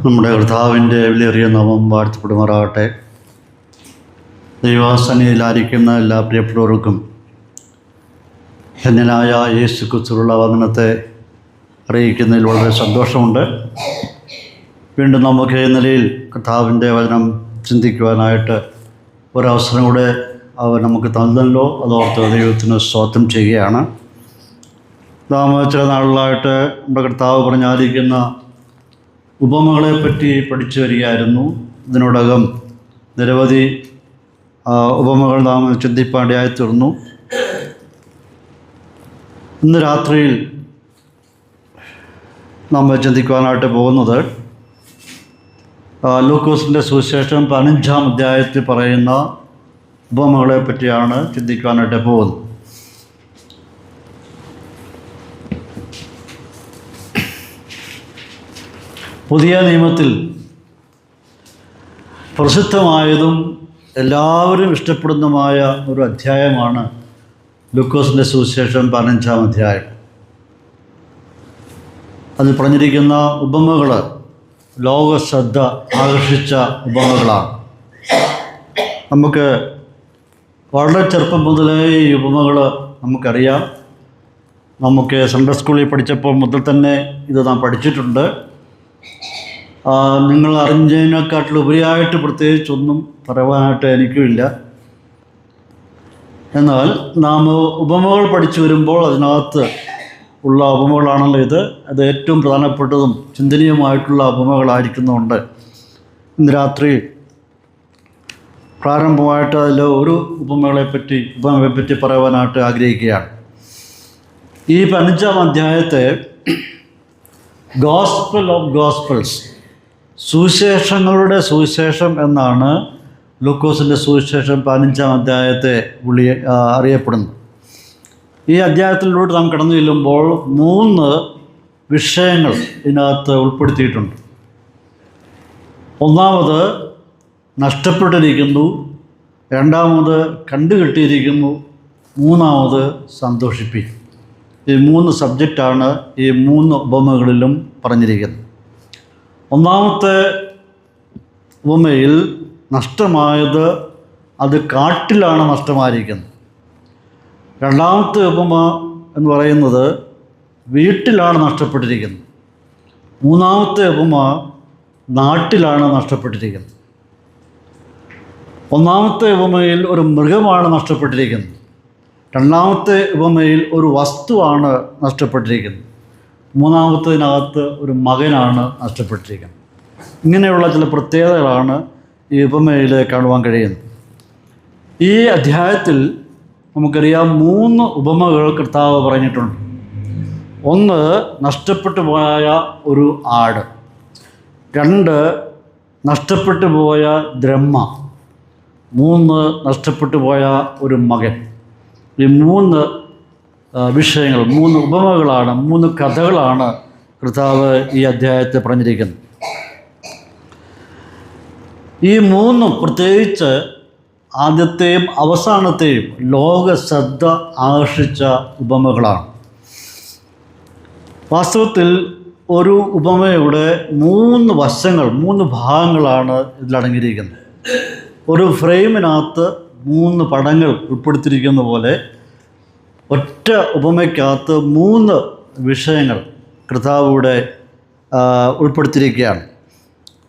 നമ്മുടെ കർത്താവിൻ്റെ വിലയേറിയ നാമം വാഴ്ത്തപ്പെടുമാറാകട്ടെ. ദൈവസന്നിധിയിലായിരിക്കുന്ന എല്ലാ പ്രിയപ്പെട്ടവർക്കും ധന്യനായ യേശു ക്രിസ്തുവിലുള്ള വന്ദനത്തെ അറിയിക്കുന്നതിൽ വളരെ സന്തോഷമുണ്ട്. വീണ്ടും നമുക്ക് ഈ നിലയിൽ കർത്താവിൻ്റെ വചനം ചിന്തിക്കുവാനായിട്ട് ഒരവസരം കൂടെ അവർ നമുക്ക് തന്നല്ലോ. അതോർത്ത് ദൈവത്തിന് സ്തോത്രം ചെയ്യുകയാണ്. നാം ചില നാളുകളായിട്ട് നമ്മുടെ കർത്താവ് പറഞ്ഞായിരിക്കുന്ന ഉപമകളെപ്പറ്റി പഠിച്ചു വരികയായിരുന്നു. ഇതിനോടകം നിരവധി ഉപമകൾ നാം ചിന്തിപ്പാണ്ടിയായി തീർന്നു. ഇന്ന് രാത്രിയിൽ നാം ചിന്തിക്കുവാനായിട്ട് പോകുന്നത് ലൂക്കോസിൻ്റെ സുവിശേഷം 15-ാം അധ്യായത്തിൽ പറയുന്ന ഉപമകളെ പറ്റിയാണ് ചിന്തിക്കുവാനായിട്ട് പോകുന്നത്. പുതിയ നിയമത്തിൽ പ്രസിദ്ധമായതും എല്ലാവരും ഇഷ്ടപ്പെടുന്നതുമായ ഒരു അധ്യായമാണ് ലൂക്കോസിൻ്റെ സുവിശേഷം 15-ാം അധ്യായം. അതിൽ പറഞ്ഞിരിക്കുന്ന ഉപമകൾ ലോക ശ്രദ്ധ ആകർഷിച്ച ഉപമകളാണ്. നമുക്ക് വളരെ ചെറുപ്പം മുതലേ ഈ ഉപമകൾ നമുക്കറിയാം. നമുക്ക് സൺഡേ സ്കൂളിൽ പഠിച്ചപ്പോൾ മുതൽ തന്നെ ഇത് നാം പഠിച്ചിട്ടുണ്ട്. നിങ്ങൾ അറിഞ്ഞതിനെക്കാട്ടിലുപരിയായിട്ട് പ്രത്യേകിച്ചൊന്നും പറയുവാനായിട്ട് എനിക്കുമില്ല. എന്നാൽ നാം ഉപമകൾ പഠിച്ചു വരുമ്പോൾ അതിനകത്ത് ഉള്ള ഉപമകളാണല്ലോ ഇത്. അത് ഏറ്റവും പ്രധാനപ്പെട്ടതും ചിന്തനീയമായിട്ടുള്ള ഉപമകളായിരിക്കുന്നുണ്ട്. ഇന്ന് രാത്രി പ്രാരംഭമായിട്ട് അതിൽ ഒരു ഉപമയെപ്പറ്റി പറയുവാനായിട്ട് ആഗ്രഹിക്കുകയാണ്. ഈ 15-ാം അധ്യായത്തെ ഗോസ്പൽ ഓഫ് ഗോസ്പൽസ്, സുവിശേഷങ്ങളുടെ സുവിശേഷം എന്നാണ് ലൂക്കോസിൻ്റെ സുവിശേഷം 15-ാം അധ്യായത്തെ അറിയപ്പെടുന്നത്. ഈ അധ്യായത്തിലൂടെ നാം കടന്നു ചെല്ലുമ്പോൾ 3 വിഷയങ്ങൾ ഇതിനകത്ത് ഉൾപ്പെടുത്തിയിട്ടുണ്ട്. ഒന്നാമത് നഷ്ടപ്പെട്ടിരിക്കുന്നു, രണ്ടാമത് കണ്ടുകെട്ടിയിരിക്കുന്നു, മൂന്നാമത് സന്തോഷിപ്പിക്കും. ഈ 3 സബ്ജക്റ്റാണ് ഈ 3 ഉപമകളിലും പറഞ്ഞിരിക്കുന്നത്. ഒന്നാമത്തെ ഉപമയിൽ നഷ്ടമായത് അത് കാട്ടിലാണ് നഷ്ടമായിരിക്കുന്നത്. രണ്ടാമത്തെ ഉപമ എന്ന് പറയുന്നത് വീട്ടിലാണ് നഷ്ടപ്പെട്ടിരിക്കുന്നത്. മൂന്നാമത്തെ ഉപമ നാട്ടിലാണ് നഷ്ടപ്പെട്ടിരിക്കുന്നത്. ഒന്നാമത്തെ ഉപമയിൽ ഒരു മൃഗമാണ് നഷ്ടപ്പെട്ടിരിക്കുന്നത്. രണ്ടാമത്തെ ഉപമയിൽ ഒരു വസ്തുവാണ് നഷ്ടപ്പെട്ടിരിക്കുന്നത്. മൂന്നാമത്തതിനകത്ത് ഒരു മകനാണ് നഷ്ടപ്പെട്ടിരിക്കുന്നത്. ഇങ്ങനെയുള്ള ചില പ്രത്യേകതകളാണ് ഈ ഉപമയിൽ കാണുവാൻ കഴിയുന്നത്. ഈ അധ്യായത്തിൽ നമുക്കറിയാം 3 ഉപമകൾ കർത്താവ് പറഞ്ഞിട്ടുണ്ട്. ഒന്ന്, നഷ്ടപ്പെട്ടു പോയ ഒരു ആട്. 2, നഷ്ടപ്പെട്ടു പോയ ദ്രഹ്മ. 3, നഷ്ടപ്പെട്ടു പോയ ഒരു മകൻ. ഈ 3 വിഷയങ്ങൾ, 3 ഉപമകളാണ്, 3 കഥകളാണ് കർത്താവ് ഈ അധ്യായത്തെ പറഞ്ഞിരിക്കുന്നത്. ഈ 3 പ്രത്യേകിച്ച് ആദ്യത്തെയും അവസാനത്തെയും ലോക ശ്രദ്ധ ആകർഷിച്ച ഉപമകളാണ്. വാസ്തവത്തിൽ ഒരു ഉപമയുടെ 3 വശങ്ങൾ, 3 ഭാഗങ്ങളാണ് ഇതിലടങ്ങിയിരിക്കുന്നത്. ഒരു ഫ്രെയിമിനകത്ത് 3 പടങ്ങൾ ഉൾപ്പെടുത്തിയിരിക്കുന്ന പോലെ ഒറ്റ ഉപമയ്ക്കകത്ത് 3 വിഷയങ്ങൾ കർത്താവിടെ ഉൾപ്പെടുത്തിയിരിക്കുകയാണ്.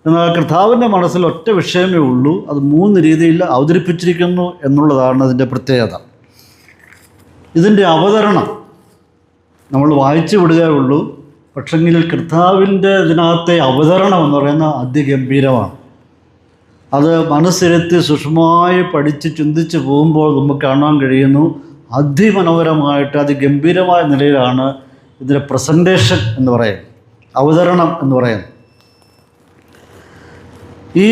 എന്നാൽ കർത്താവിൻ്റെ മനസ്സിൽ ഒറ്റ വിഷയമേ ഉള്ളൂ. അത് 3 രീതിയിൽ അവതരിപ്പിച്ചിരിക്കുന്നു എന്നുള്ളതാണ് അതിൻ്റെ പ്രത്യേകത. ഇതിൻ്റെ അവതരണം നമ്മൾ വായിച്ചു വിടുകയേ ഉള്ളൂ. പക്ഷെങ്കിൽ കർത്താവിൻ്റെ ഇതിനകത്തെ അവതരണം എന്ന് പറയുന്നത് അതിഗംഭീരമാണ്. അത് മനസ്സിരുത്തി സൂക്ഷ്മമായി പഠിച്ച് ചിന്തിച്ച് പോകുമ്പോൾ നമുക്ക് കാണാൻ കഴിയുന്നു, അതിമനോഹരമായിട്ട് അതിഗംഭീരമായ നിലയിലാണ് ഇതിൻ്റെ പ്രസൻറ്റേഷൻ എന്ന് പറയുന്നത്, അവതരണം എന്ന് പറയുന്നത്. ഈ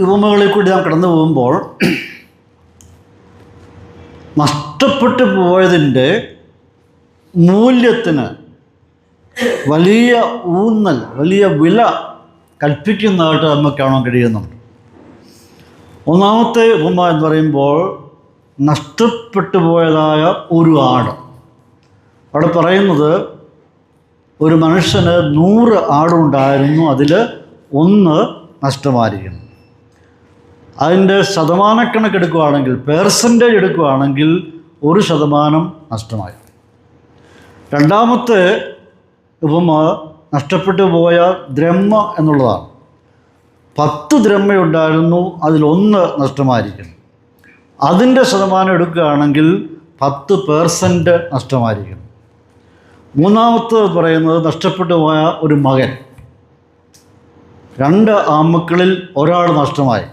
ഉപമകളിൽ കൂടി നാം കടന്നു പോകുമ്പോൾ നഷ്ടപ്പെട്ടു പോയതിൻ്റെ മൂല്യത്തിന് വലിയ ഊന്നൽ, വലിയ വില കൽപ്പിക്കുന്നതായിട്ട് നമുക്ക് കാണാൻ കഴിയുന്നുണ്ട്. ഒന്നാമത്തെ ഉപമ എന്ന് പറയുമ്പോൾ നഷ്ടപ്പെട്ടു പോയതായ ഒരു ആട്. അവിടെ പറയുന്നത് ഒരു മനുഷ്യന് 100 ആടുണ്ടായിരുന്നു, അതിൽ 1 നഷ്ടമായിരിക്കുന്നു. അതിൻ്റെ ശതമാനക്കണക്കെടുക്കുകയാണെങ്കിൽ, പേഴ്സൻറ്റേജ് എടുക്കുകയാണെങ്കിൽ 1% നഷ്ടമായി. രണ്ടാമത്തെ ഉപമ നഷ്ടപ്പെട്ടു പോയ ദ്രഹ്മ എന്നുള്ളതാണ്. 10 ദ്രഹ്മയുണ്ടായിരുന്നു, അതിൽ 1 നഷ്ടമായിരിക്കുന്നു. അതിൻ്റെ ശതമാനം എടുക്കുകയാണെങ്കിൽ 10% നഷ്ടമായിരിക്കുന്നു. മൂന്നാമത്തെ പറയുന്നത് നഷ്ടപ്പെട്ടു പോയ ഒരു മകൻ. 2 ആൺമക്കളിൽ ഒരാൾ നഷ്ടമായി.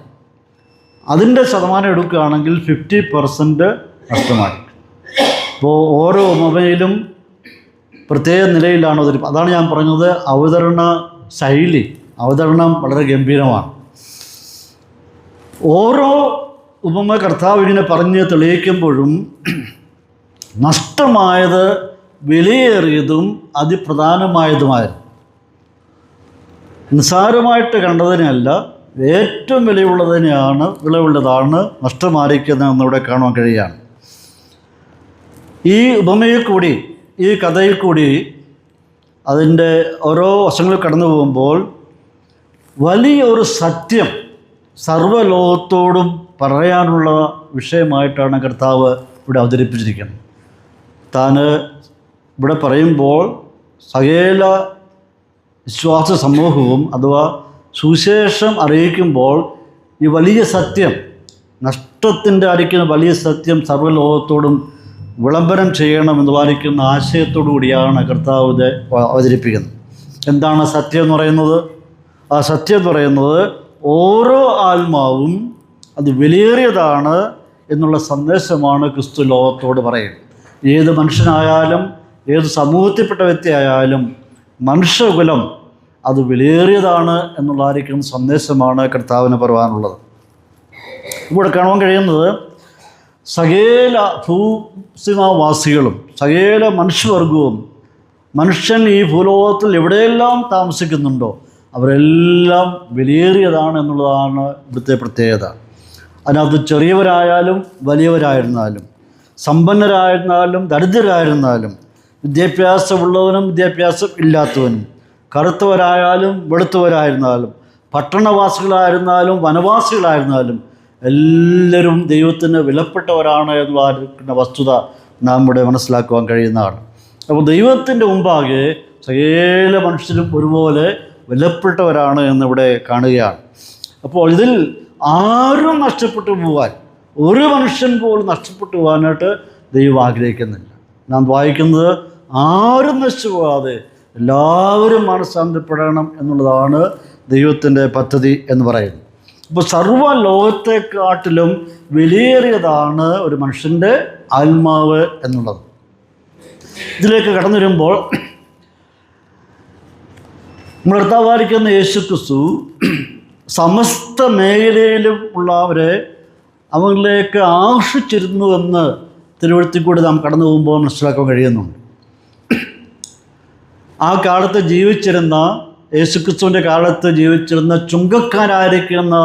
അതിൻ്റെ ശതമാനം എടുക്കുകയാണെങ്കിൽ 50% നഷ്ടമായി. അപ്പോൾ ഓരോ ഉപമയിലും പ്രത്യേക നിലയിലാണ് അവതരിപ്പ്. അതാണ് ഞാൻ പറഞ്ഞത്, അവതരണ ശൈലി, അവതരണം വളരെ ഗംഭീരമാണ്. ഓരോ ഉപമ കർത്താവ് ഇങ്ങനെ പറഞ്ഞ് തെളിയിക്കുമ്പോഴും നഷ്ടമായത് വിലയേറിയതും അതിപ്രധാനമായതുമായിരുന്നു. നിസ്സാരമായിട്ട് കണ്ടതിനല്ല, ഏറ്റവും വിലയുള്ളതാണ് നഷ്ടമായിരിക്കുന്നത് എന്നിവിടെ കാണുവാൻ കഴിയുകയാണ്. ഈ ഉപമയിൽ കൂടി, ഈ കഥയിൽ കൂടി അതിൻ്റെ ഓരോ വശങ്ങളിൽ കടന്നു പോകുമ്പോൾ വലിയൊരു സത്യം സർവ്വലോകത്തോടും പറയാനുള്ള വിഷയമായിട്ടാണ് കർത്താവ് ഇവിടെ അവതരിപ്പിച്ചിരിക്കുന്നത്. താൻ ഇവിടെ പറയുമ്പോൾ സകല വിശ്വാസ സമൂഹവും അഥവാ സുവിശേഷം അറിയിക്കുമ്പോൾ ഈ വലിയ സത്യം, നഷ്ടത്തിൻ്റെ അടിക്കുന്ന വലിയ സത്യം സർവ്വലോകത്തോടും വിളംബരം ചെയ്യണമെന്ന് പാലിക്കുന്ന ആശയത്തോടു കൂടിയാണ് കർത്താവ് ഇത് അവതരിപ്പിക്കുന്നത്. എന്താണ് സത്യം എന്ന് പറയുന്നത്? ആ സത്യം എന്ന് പറയുന്നത് ഓരോ ആത്മാവും അത് വിലയേറിയതാണ് എന്നുള്ള സന്ദേശമാണ് ക്രിസ്തു ലോകത്തോട് പറയുന്നത്. ഏത് മനുഷ്യനായാലും ഏത് സമൂഹത്തിൽപ്പെട്ട വ്യക്തിയായാലും മനുഷ്യകുലം അത് വിലയേറിയതാണ് എന്നുള്ളതായിരിക്കും സന്ദേശമാണ് കർത്താവിന് പറയാനുള്ളത്. ഇവിടെ കാണാൻ കഴിയുന്നത് സകല ഭൂസിമാവാസികളും സകല മനുഷ്യവർഗവും, മനുഷ്യൻ ഈ ഭൂലോകത്തിൽ എവിടെയെല്ലാം താമസിക്കുന്നുണ്ടോ അവരെല്ലാം വിലയേറിയതാണ് എന്നുള്ളതാണ് ഇവിടുത്തെ പ്രത്യേകത. അതിനകത്ത് ചെറിയവരായാലും വലിയവരായിരുന്നാലും, സമ്പന്നരായിരുന്നാലും ദരിദ്രരായിരുന്നാലും, വിദ്യാഭ്യാസമുള്ളവനും വിദ്യാഭ്യാസം ഇല്ലാത്തവനും, കറുത്തവരായാലും വെളുത്തവരായിരുന്നാലും, പട്ടണവാസികളായിരുന്നാലും വനവാസികളായിരുന്നാലും എല്ലാവരും ദൈവത്തിന് വിലപ്പെട്ടവരാണ് എന്ന വസ്തുത നാം ഇവിടെ മനസ്സിലാക്കുവാൻ കഴിയുന്നതാണ്. അപ്പോൾ ദൈവത്തിൻ്റെ മുമ്പാകെ സകല മനുഷ്യരും ഒരുപോലെ വിലപ്പെട്ടവരാണ് എന്നിവിടെ കാണുകയാണ്. അപ്പോൾ ഇതിൽ ആരും നഷ്ടപ്പെട്ടു പോകാൻ, ഒരു മനുഷ്യൻ പോലും നഷ്ടപ്പെട്ടു പോകാനായിട്ട് ദൈവം ആഗ്രഹിക്കുന്നില്ല. നാം വായിക്കുന്നത് ആരും നശിച്ചു പോകാതെ എല്ലാവരും മാനസാന്തരപ്പെടണം എന്നുള്ളതാണ് ദൈവത്തിൻ്റെ പദ്ധതി എന്ന് പറയുന്നത്. അപ്പോൾ സർവ്വ ലോകത്തെക്കാട്ടിലും വിലയേറിയതാണ് ഒരു മനുഷ്യൻ്റെ ആത്മാവ് എന്നുള്ളത്. ഇതിലേക്ക് കടന്നു വരുമ്പോൾ നമ്മൾ കർത്താവായിരിക്കുന്ന യേശുക്രിസ്തു സമസ്ത മേഖലയിലും ഉള്ളവരെ അവരിലേക്ക് ആകർഷിച്ചിരുന്നുവെന്ന് തിരുവഴുത്തിൽ കൂടി നാം കടന്നു പോകുമ്പോൾ മനസ്സിലാക്കാൻ കഴിയുന്നുണ്ട്. ആ കാലത്ത് ജീവിച്ചിരുന്ന, യേശുക്രിസ്തുവിൻ്റെ കാലത്ത് ജീവിച്ചിരുന്ന ചുങ്കക്കാരായിരിക്കുന്ന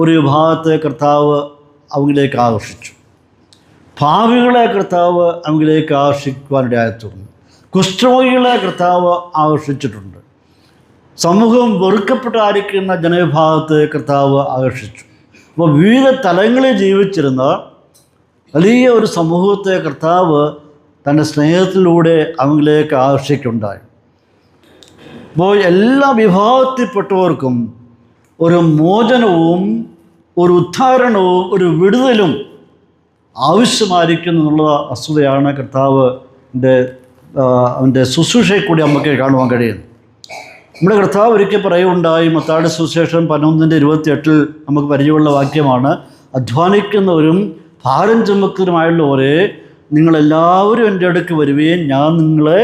ഒരു വിഭാഗത്തെ കർത്താവ് അവങ്കിലേക്ക് ആകർഷിച്ചു. ഭാവികളെ കർത്താവ് അവങ്കിലേക്ക് ആകർഷിക്കുവാനിടയായിത്തീർന്നു. കുഷ്ഠരോഗികളെ കർത്താവ് ആകർഷിച്ചിട്ടുണ്ട്. സമൂഹം വെറുക്കപ്പെട്ടായിരിക്കുന്ന ജനവിഭാഗത്തെ കർത്താവ് ആകർഷിച്ചു. അപ്പോൾ വിവിധ തലങ്ങളിൽ ജീവിച്ചിരുന്ന വലിയ ഒരു സമൂഹത്തെ കർത്താവ് തൻ്റെ സ്നേഹത്തിലൂടെ അവങ്കിലേക്ക് ആകർഷിക്കുണ്ടായി. അപ്പോൾ എല്ലാ വിഭാഗത്തിൽപ്പെട്ടവർക്കും ഒരു മോചനവും ഒരു ഉദ്ധാരണവും ഒരു വിടുതലും ആവശ്യമായിരിക്കുന്നു എന്നുള്ള വസ്തുതയാണ് അവൻ്റെ ശുശ്രൂഷയിൽ കൂടി നമുക്ക് കാണുവാൻ കഴിയുന്നത്. നമ്മുടെ കർത്താവ് ഒരിക്കൽ പറയുകയുണ്ടായി, മത്തായിയുടെ സുവിശേഷം 11:28 നമുക്ക് പരിചയമുള്ള വാക്യമാണ്, അധ്വാനിക്കുന്നവരും ഭാരം ചുമക്കുന്നവരുമായുള്ളവരെ നിങ്ങളെല്ലാവരും എൻ്റെ അടുക്ക് വരുകയും ഞാൻ നിങ്ങളെ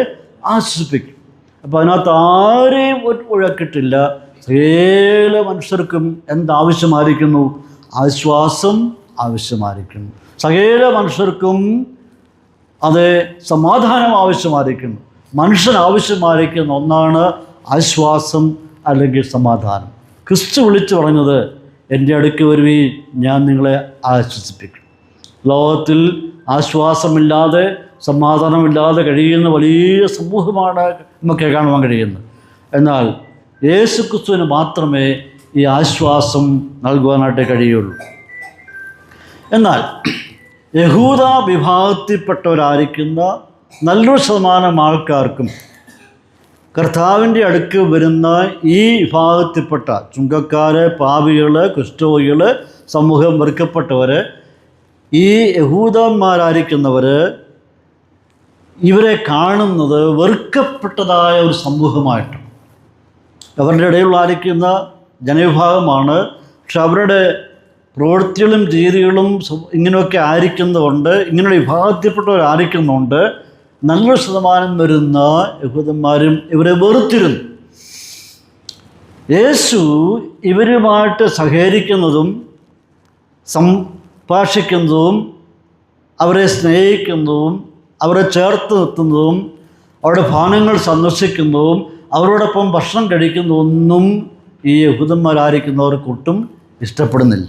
ആശ്വസിപ്പിക്കും. അപ്പോൾ അതിനകത്ത് ആരെയും ഒഴിവാക്കിയിട്ടില്ല. സകല മനുഷ്യർക്കും എന്താവശ്യമായിരിക്കുന്നു? ആശ്വാസം ആവശ്യമായിരിക്കുന്നു. സകല മനുഷ്യർക്കും അത് സമാധാനം ആവശ്യമായിരിക്കുന്നു. മനുഷ്യൻ ആവശ്യമായിരിക്കുന്ന ഒന്നാണ് ആശ്വാസം അല്ലെങ്കിൽ സമാധാനം. ക്രിസ്തു വിളിച്ചു പറഞ്ഞത്, എൻ്റെ അടുക്ക് വരുവീൻ ഞാൻ നിങ്ങളെ ആശ്വസിപ്പിക്കും. ലോകത്തിൽ ആശ്വാസമില്ലാതെ സമാധാനമില്ലാതെ കഴിയുന്ന വലിയ സമൂഹമാണ് നമുക്ക് കാണുവാൻ കഴിയുന്നത്. എന്നാൽ യേശുക്രിസ്തുവിന് മാത്രമേ ഈ ആശ്വാസം നൽകുവാനായിട്ട് കഴിയുള്ളൂ. എന്നാൽ യഹൂദ വിഭാഗത്തിൽപ്പെട്ടവരായിരിക്കുന്ന നല്ലൊരു ശതമാനം ആൾക്കാർക്കും കർത്താവിൻ്റെ അടുക്ക് വരുന്ന ഈ വിഭാഗത്തിൽപ്പെട്ട ചുങ്കക്കാർ, പാപികൾ, കുഷ്ഠരോഗികൾ, സമൂഹം വെറുക്കപ്പെട്ടവർ, ഈ യഹൂദന്മാരായിരിക്കുന്നവർ ഇവരെ കാണുന്നത് വെറുക്കപ്പെട്ടതായ ഒരു സമൂഹമായിട്ട്. അവരുടെ ഇടയിലായിരിക്കുന്ന ജനവിഭാഗമാണ്. പക്ഷെ അവരുടെ പ്രവൃത്തികളും രീതികളും ഇങ്ങനെയൊക്കെ ആയിരിക്കുന്നതുകൊണ്ട്, ഇങ്ങനെയുള്ള വിഭാഗത്തിൽപ്പെട്ടവരായിരിക്കുന്നുണ്ട് നല്ലൊരു ശതമാനം വരുന്ന യഹൂദന്മാരും ഇവരെ വെറുത്തിരുന്നു. യേശു ഇവരുമായിട്ട് സഹകരിക്കുന്നതും സംഭാഷിക്കുന്നതും അവരെ സ്നേഹിക്കുന്നതും അവരെ ചേർത്ത് നിർത്തുന്നതും അവരുടെ ഭവനങ്ങൾ സന്ദർശിക്കുന്നതും അവരോടൊപ്പം ഭക്ഷണം കഴിക്കുന്നതൊന്നും ഈ യഹൂദന്മാരായിരിക്കുന്നവർക്കൊട്ടും ഇഷ്ടപ്പെടുന്നില്ല.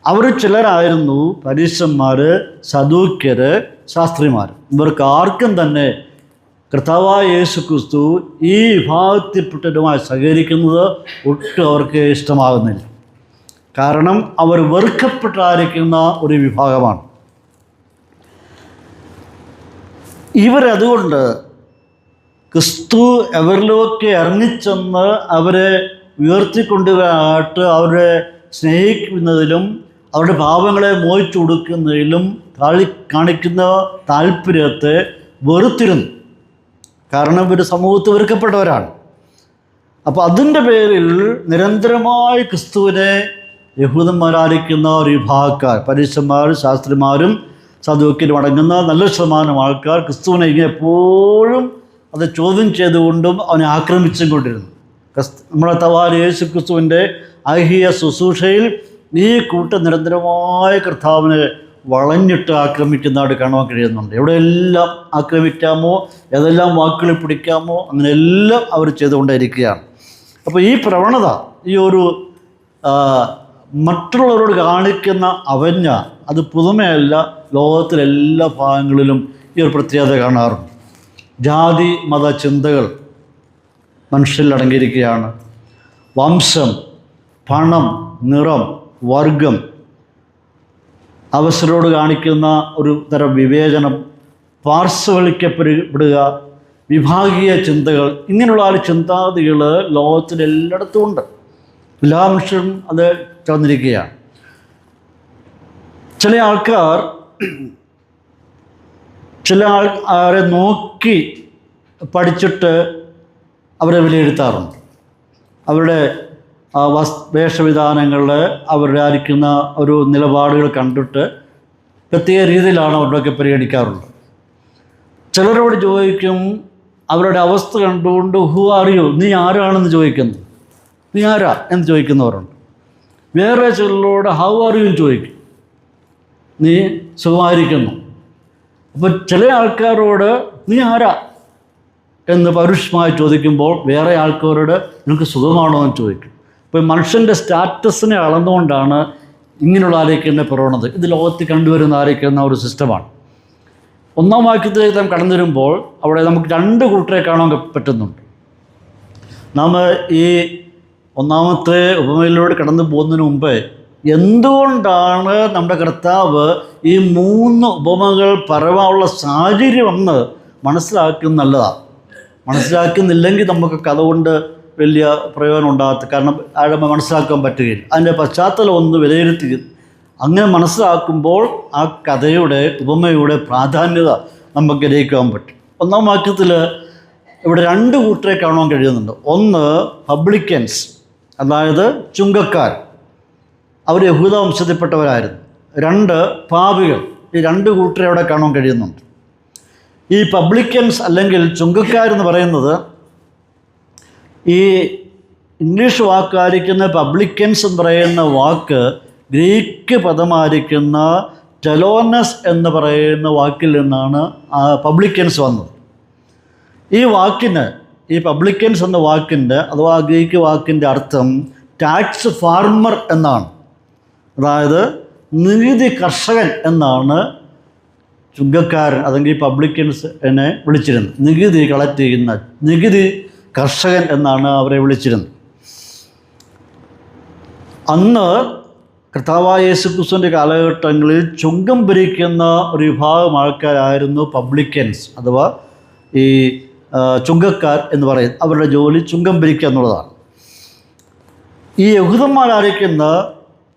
അവർ ചിലരായിരുന്നു പരീശന്മാർ, സദൂക്യർ, ശാസ്ത്രിമാർ. ഇവർക്ക് ആർക്കും തന്നെ കർത്താവായ യേശുക്രിസ്തു ഈ വിഭാഗത്തിൽപ്പെട്ടവരുമായി സഹകരിക്കുന്നത് ഒട്ടും അവർക്ക് ഇഷ്ടമാകുന്നില്ല. കാരണം അവർ വെറുക്കപ്പെട്ടായിരിക്കുന്ന ഒരു വിഭാഗമാണ്. ഇവരതുകൊണ്ട് ക്രിസ്തു അവരിലൊക്കെ ഇറങ്ങിച്ചെന്ന് അവരെ ഉയർത്തിക്കൊണ്ടുവരാനായിട്ട് അവരെ സ്നേഹിക്കുന്നതിലും അവരുടെ പാപങ്ങളെ മോഹിച്ചു കൊടുക്കുന്നതിലും കാണിക്കുന്ന താല്പര്യത്തെ വെറുത്തിരുന്നു. കാരണം ഇവർ സമൂഹത്തിൽ വെറുക്കപ്പെട്ടവരാണ്. അപ്പോൾ അതിൻ്റെ പേരിൽ നിരന്തരമായി ക്രിസ്തുവിനെ യഹൂദന്മാരായിരിക്കുന്ന ഒരു വിഭാഗക്കാർ, പരീശന്മാർ, ശാസ്ത്രിമാരും സദൂക്യരും അടങ്ങുന്ന നല്ല ശതമാനം ആൾക്കാർ ക്രിസ്തുവിനെ ഇങ്ങനെ എപ്പോഴും അത് ചോദ്യം ചെയ്തുകൊണ്ടും അവനെ ആക്രമിച്ചും കൊണ്ടിരുന്നു. നമ്മുടെ കർത്താവായ യേശു ക്രിസ്തുവിൻ്റെ ഐഹിക ശുശ്രൂഷയിൽ ഈ കൂട്ടം നിരന്തരമായ കർത്താവിനെ വളഞ്ഞിട്ട് ആക്രമിക്കുന്നതായിട്ട് കാണുവാൻ കഴിയുന്നുണ്ട്. എവിടെയെല്ലാം ആക്രമിക്കാമോ, ഏതെല്ലാം വാക്കുകളിൽ പിടിക്കാമോ, അങ്ങനെയെല്ലാം അവർ ചെയ്തുകൊണ്ടിരിക്കുകയാണ്. അപ്പോൾ ഈ പ്രവണത, ഈ ഒരു മറ്റുള്ളവരോട് കാണിക്കുന്ന അവജ്ഞ, അത് പുതുമയല്ല. ലോകത്തിലെ എല്ലാ ഭാഗങ്ങളിലും ഈ ഒരു പ്രത്യേകത കാണാറുണ്ട്. ജാതി മത ചിന്തകൾ മനുഷ്യരിൽ അടങ്ങിയിരിക്കുകയാണ്. വംശം, പണം, നിറം, വർഗം, അവസരോട് കാണിക്കുന്ന ഒരു തരം വിവേചനം, പാർശ്വവൽക്കപ്പെടുക, വിഭാഗീയ ചിന്തകൾ, ഇങ്ങനെയുള്ള ആ ചിന്താഗതികൾ ലോകത്തിലെല്ലായിടത്തും ഉണ്ട്. എല്ലാ മനുഷ്യരും അത് ചേർന്നിരിക്കുകയാണ്. ചില ആൾക്കാരെ നോക്കി പഠിച്ചിട്ട് അവരെ വിലയിരുത്താറുണ്ട്. അവരുടെ വേഷവിധാനങ്ങൾ, അവരുടെ ആയിരിക്കുന്ന ഒരു നിലപാടുകൾ കണ്ടിട്ട് പ്രത്യേക രീതിയിലാണ് അവരുടെയൊക്കെ പരിഗണിക്കാറുള്ളത്. ചിലരോട് ചോദിക്കും, അവരുടെ അവസ്ഥ കണ്ടുകൊണ്ട് ഹു ആർ യു, നീ ആരാണെന്ന് ചോദിക്കുന്നു. നീ ആരാ എന്ന് ചോദിക്കുന്നവരുണ്ട്. വേറെ ചിലരോട് ഹൗ ആർ യു എന്ന് ചോദിക്കും, നീ സുഖമായിരിക്കുന്നു. അപ്പോൾ ചില ആൾക്കാരോട് നീ ആരാ എന്ന് പരുഷമായി ചോദിക്കുമ്പോൾ വേറെ ആൾക്കാരോട് നിനക്ക് സുഖമാണോ എന്ന് ചോദിക്കും. ഇപ്പോൾ മനുഷ്യൻ്റെ സ്റ്റാറ്റസിനെ അളന്നുകൊണ്ടാണ് ഇങ്ങനെയുള്ള ആലോചിക്കുന്ന പ്രവണത. ഇത് ലോകത്തിൽ കണ്ടുവരുന്ന ആലോചിക്കുന്ന ഒരു സിസ്റ്റമാണ്. ഒന്നാം വാക്യത്തിലേക്ക് നാം കടന്നു വരുമ്പോൾ അവിടെ നമുക്ക് രണ്ട് കൂട്ടരെ കാണാൻ പറ്റുന്നുണ്ട്. നാം ഈ ഒന്നാമത്തെ ഉപമയിലൂടെ കടന്നു പോകുന്നതിന് മുമ്പ് എന്തുകൊണ്ടാണ് നമ്മുടെ കർത്താവ് ഈ മൂന്ന് ഉപമകൾ പറയാനുള്ള സാഹചര്യമെന്ന് മനസ്സിലാക്കുന്നത് നല്ലതാണ്. മനസ്സിലാക്കുന്നില്ലെങ്കിൽ നമുക്ക് കഥ കൊണ്ട് വലിയ പ്രയോജനം ഉണ്ടാകത്ത, കാരണം ആഴമ മനസ്സിലാക്കാൻ പറ്റുകയില്ല. അതിൻ്റെ പശ്ചാത്തലം ഒന്ന് വിലയിരുത്തി അങ്ങനെ മനസ്സിലാക്കുമ്പോൾ ആ കഥയുടെ ഉപമയുടെ പ്രാധാന്യത നമുക്ക് ഗ്രഹിക്കാൻ പറ്റും. ഒന്നാം വാക്യത്തിൽ ഇവിടെ രണ്ട് കൂട്ടരെ കാണാൻ കഴിയുന്നുണ്ട്. ഒന്ന് പബ്ലിക്കൻസ്, അതായത് ചുങ്കക്കാർ, അവർ യഹൂദ വംശത്തിൽപ്പെട്ടവരായിരുന്നു. രണ്ട് പാപികൾ, ഈ രണ്ട് കൂട്ടരെ അവിടെ കാണാൻ കഴിയുന്നുണ്ട്. ഈ പബ്ലിക്കൻസ് അല്ലെങ്കിൽ ചുങ്കക്കാരെന്ന് പറയുന്നത് ഈ ഇംഗ്ലീഷ് വാക്കായിരിക്കുന്ന പബ്ലിക്കൻസ് എന്ന് പറയുന്ന വാക്ക് ഗ്രീക്ക് പദമായിരിക്കുന്ന ടെലോനസ് എന്ന് പറയുന്ന വാക്കിൽ നിന്നാണ് പബ്ലിക്കൻസ് വന്നത്. ഈ വാക്കിന്, ഈ പബ്ലിക്കൻസ് എന്ന വാക്കിൻ്റെ അഥവാ ഗ്രീക്ക് വാക്കിൻ്റെ അർത്ഥം ടാക്സ് ഫാർമർ എന്നാണ്. അതായത് നികുതി കർഷകൻ എന്നാണ് ചുങ്കക്കാരൻ അല്ലെങ്കിൽ പബ്ലിക്കൻസ് എന്നെ വിളിച്ചിരുന്നത്. നികുതി കളക്ട് ചെയ്യുന്ന, നികുതി കർഷകൻ എന്നാണ് അവരെ വിളിച്ചിരുന്നത്. അന്ന് കർത്താവായ യേശുക്രിസ്തുവിൻ്റെ കാലഘട്ടങ്ങളിൽ ചുങ്കം ഭരിക്കുന്ന ഒരു വിഭാഗം ആൾക്കാരായിരുന്നു പബ്ലിക്കൻസ്, അഥവാ ഈ ചുങ്കക്കാർ എന്ന് പറയും. അവരുടെ ജോലി ചുങ്കം ഭരിക്കുക എന്നുള്ളതാണ്. ഈ യഹൂദന്മാരായിരിക്കുന്ന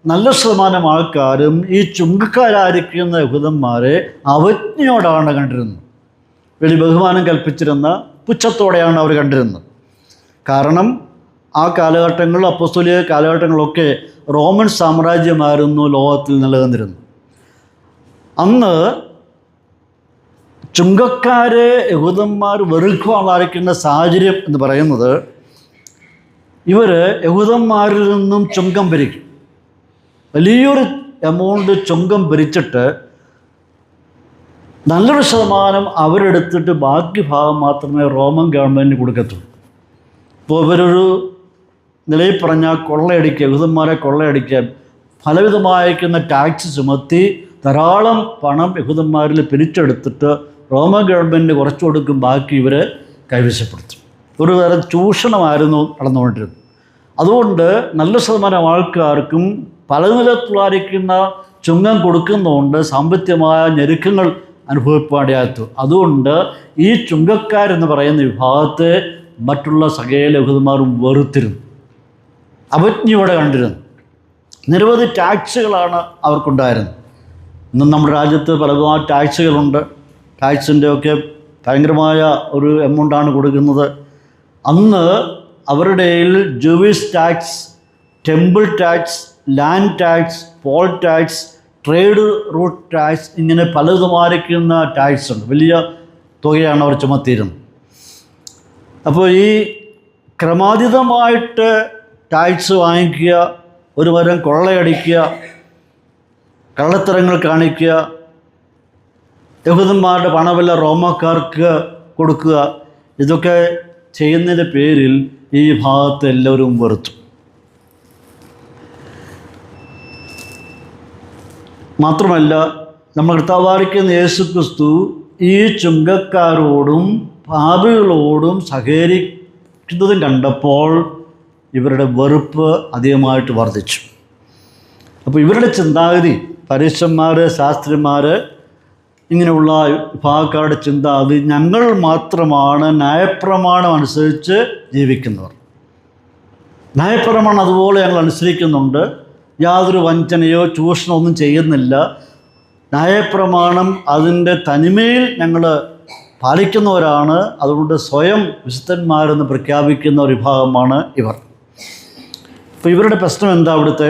നല്ല ശതമാനം ആൾക്കാരും ഈ ചുങ്കക്കാരായിരിക്കുന്ന യഹൂദന്മാരെ അവജ്ഞയോടാണ് കണ്ടിരുന്നത്. വലിയ ബഹുമാനം കൽപ്പിച്ചിരുന്ന പുച്ഛത്തോടെയാണ് അവർ കണ്ടിരുന്നത്. കാരണം ആ കാലഘട്ടങ്ങളിൽ, അപ്പോസ്തോലിക കാലഘട്ടങ്ങളിലൊക്കെ റോമൻ സാമ്രാജ്യമായിരുന്നു ലോകത്തിൽ നിലനിന്നിരുന്നത്. അന്ന് ചുങ്കക്കാരെ യഹൂദന്മാർ വെറുക്കുവാനായിരിക്കുന്ന സാഹചര്യം എന്ന് പറയുന്നത്, ഇവർ യഹൂദന്മാരിൽ നിന്നും ചുങ്കം ഭരിക്കും. വലിയൊരു എമൗണ്ട് ചുങ്കം ഭരിച്ചിട്ട് നല്ലൊരു ശതമാനം അവരെടുത്തിട്ട് ബാക്കി ഭാഗം മാത്രമേ റോമൻ ഗവൺമെൻറ്റിന് കൊടുക്കത്തുള്ളൂ. ഇപ്പോൾ ഇവരൊരു നിലയിൽ പറഞ്ഞാൽ കൊള്ളയടിക്കുക, യഹൂദന്മാരെ കൊള്ളയടിക്കുക, പലവിധമായിരിക്കുന്ന ടാക്സ് ചുമത്തി ധാരാളം പണം യഹൂദന്മാരിൽ പിരിച്ചെടുത്തിട്ട് റോമൻ ഗവൺമെൻറ്റിന് കുറച്ച് കൊടുക്കും, ബാക്കി ഇവർ കൈവശപ്പെടുത്തും. ഒരു തരം ചൂഷണമായിരുന്നു നടന്നുകൊണ്ടിരുന്നത്. അതുകൊണ്ട് നല്ല ശതമാനം ആൾക്കാർക്കും പല നിലത്തുള്ളായിരിക്കുന്ന ചുങ്കം കൊടുക്കുന്നതുകൊണ്ട് സാമ്പത്തികമായ ഞെരുക്കങ്ങൾ അനുഭവപ്പെടാത്തു. അതുകൊണ്ട് ഈ ചുങ്കക്കാരെന്ന് പറയുന്ന വിഭാഗത്തെ മറ്റുള്ള സകല യഹൂദന്മാരും വെറുത്തിരുന്നു, അവജ്ഞയോടെ കണ്ടിരുന്നു. നിരവധി ടാക്സുകളാണ് അവർക്കുണ്ടായിരുന്നത്. ഇന്നും നമ്മുടെ രാജ്യത്ത് പലവിധമായ ടാക്സുകളുണ്ട്. ടാക്സിൻ്റെ ഒക്കെ ഭയങ്കരമായ ഒരു എമൗണ്ടാണ് കൊടുക്കുന്നത്. അന്ന് അവരുടെ Jewish tax, temple tax, land tax, poll tax, trade route tax, ഇങ്ങനെ പലതുമായിരിക്കുന്ന ടാക്സ് ഉണ്ട്. വലിയ തുകയാണ് അവർ ചുമത്തിയിരുന്നത്. അപ്പോൾ ഈ ക്രമാതീതമായിട്ട് ടാക്സ് വാങ്ങിക്കുക, ഒരു വരം കൊള്ളയടിക്കുക, കള്ളത്തരങ്ങൾ കാണിക്കുക, യഹൂദന്മാരുടെ പണമെല്ലാം റോമക്കാർക്ക് കൊടുക്കുക, ഇതൊക്കെ ചെയ്യുന്നതിൻ്റെ പേരിൽ ഈ ഭാഗത്ത് എല്ലാവരും വെറുത്തു. മാത്രമല്ല, നമ്മൾ കർത്താവായിരിക്കുന്ന യേശുക്രിസ്തു ഈ ചുങ്കക്കാരോടും പാപികളോടും സഹകരിക്കുന്നതും കണ്ടപ്പോൾ ഇവരുടെ വെറുപ്പ് അധികമായിട്ട് വർദ്ധിച്ചു. അപ്പോൾ ഇവരുടെ ചിന്താഗതി, പരീശന്മാർ, ശാസ്ത്രിമാർ, ഇങ്ങനെയുള്ള വിഭാഗക്കാരുടെ ചിന്താഗതി, ഞങ്ങൾ മാത്രമാണ് ന്യായപ്രമാണം അനുസരിച്ച് ജീവിക്കുന്നവർ. ന്യായപ്രമാണം അതുപോലെ ഞങ്ങൾ അനുസരിക്കുന്നുണ്ട്, യാതൊരു വഞ്ചനയോ ചൂഷണമോ ഒന്നും ചെയ്യുന്നില്ല. ന്യായപ്രമാണം അതിൻ്റെ തനിമയിൽ ഞങ്ങൾ പാലിക്കുന്നവരാണ്. അതുകൊണ്ട് സ്വയം വിശുദ്ധന്മാരെന്ന് പ്രഖ്യാപിക്കുന്ന ഒരു വിഭാഗമാണ് ഇവർ. അപ്പോൾ ഇവരുടെ പ്രശ്നം എന്താ? അവിടുത്തെ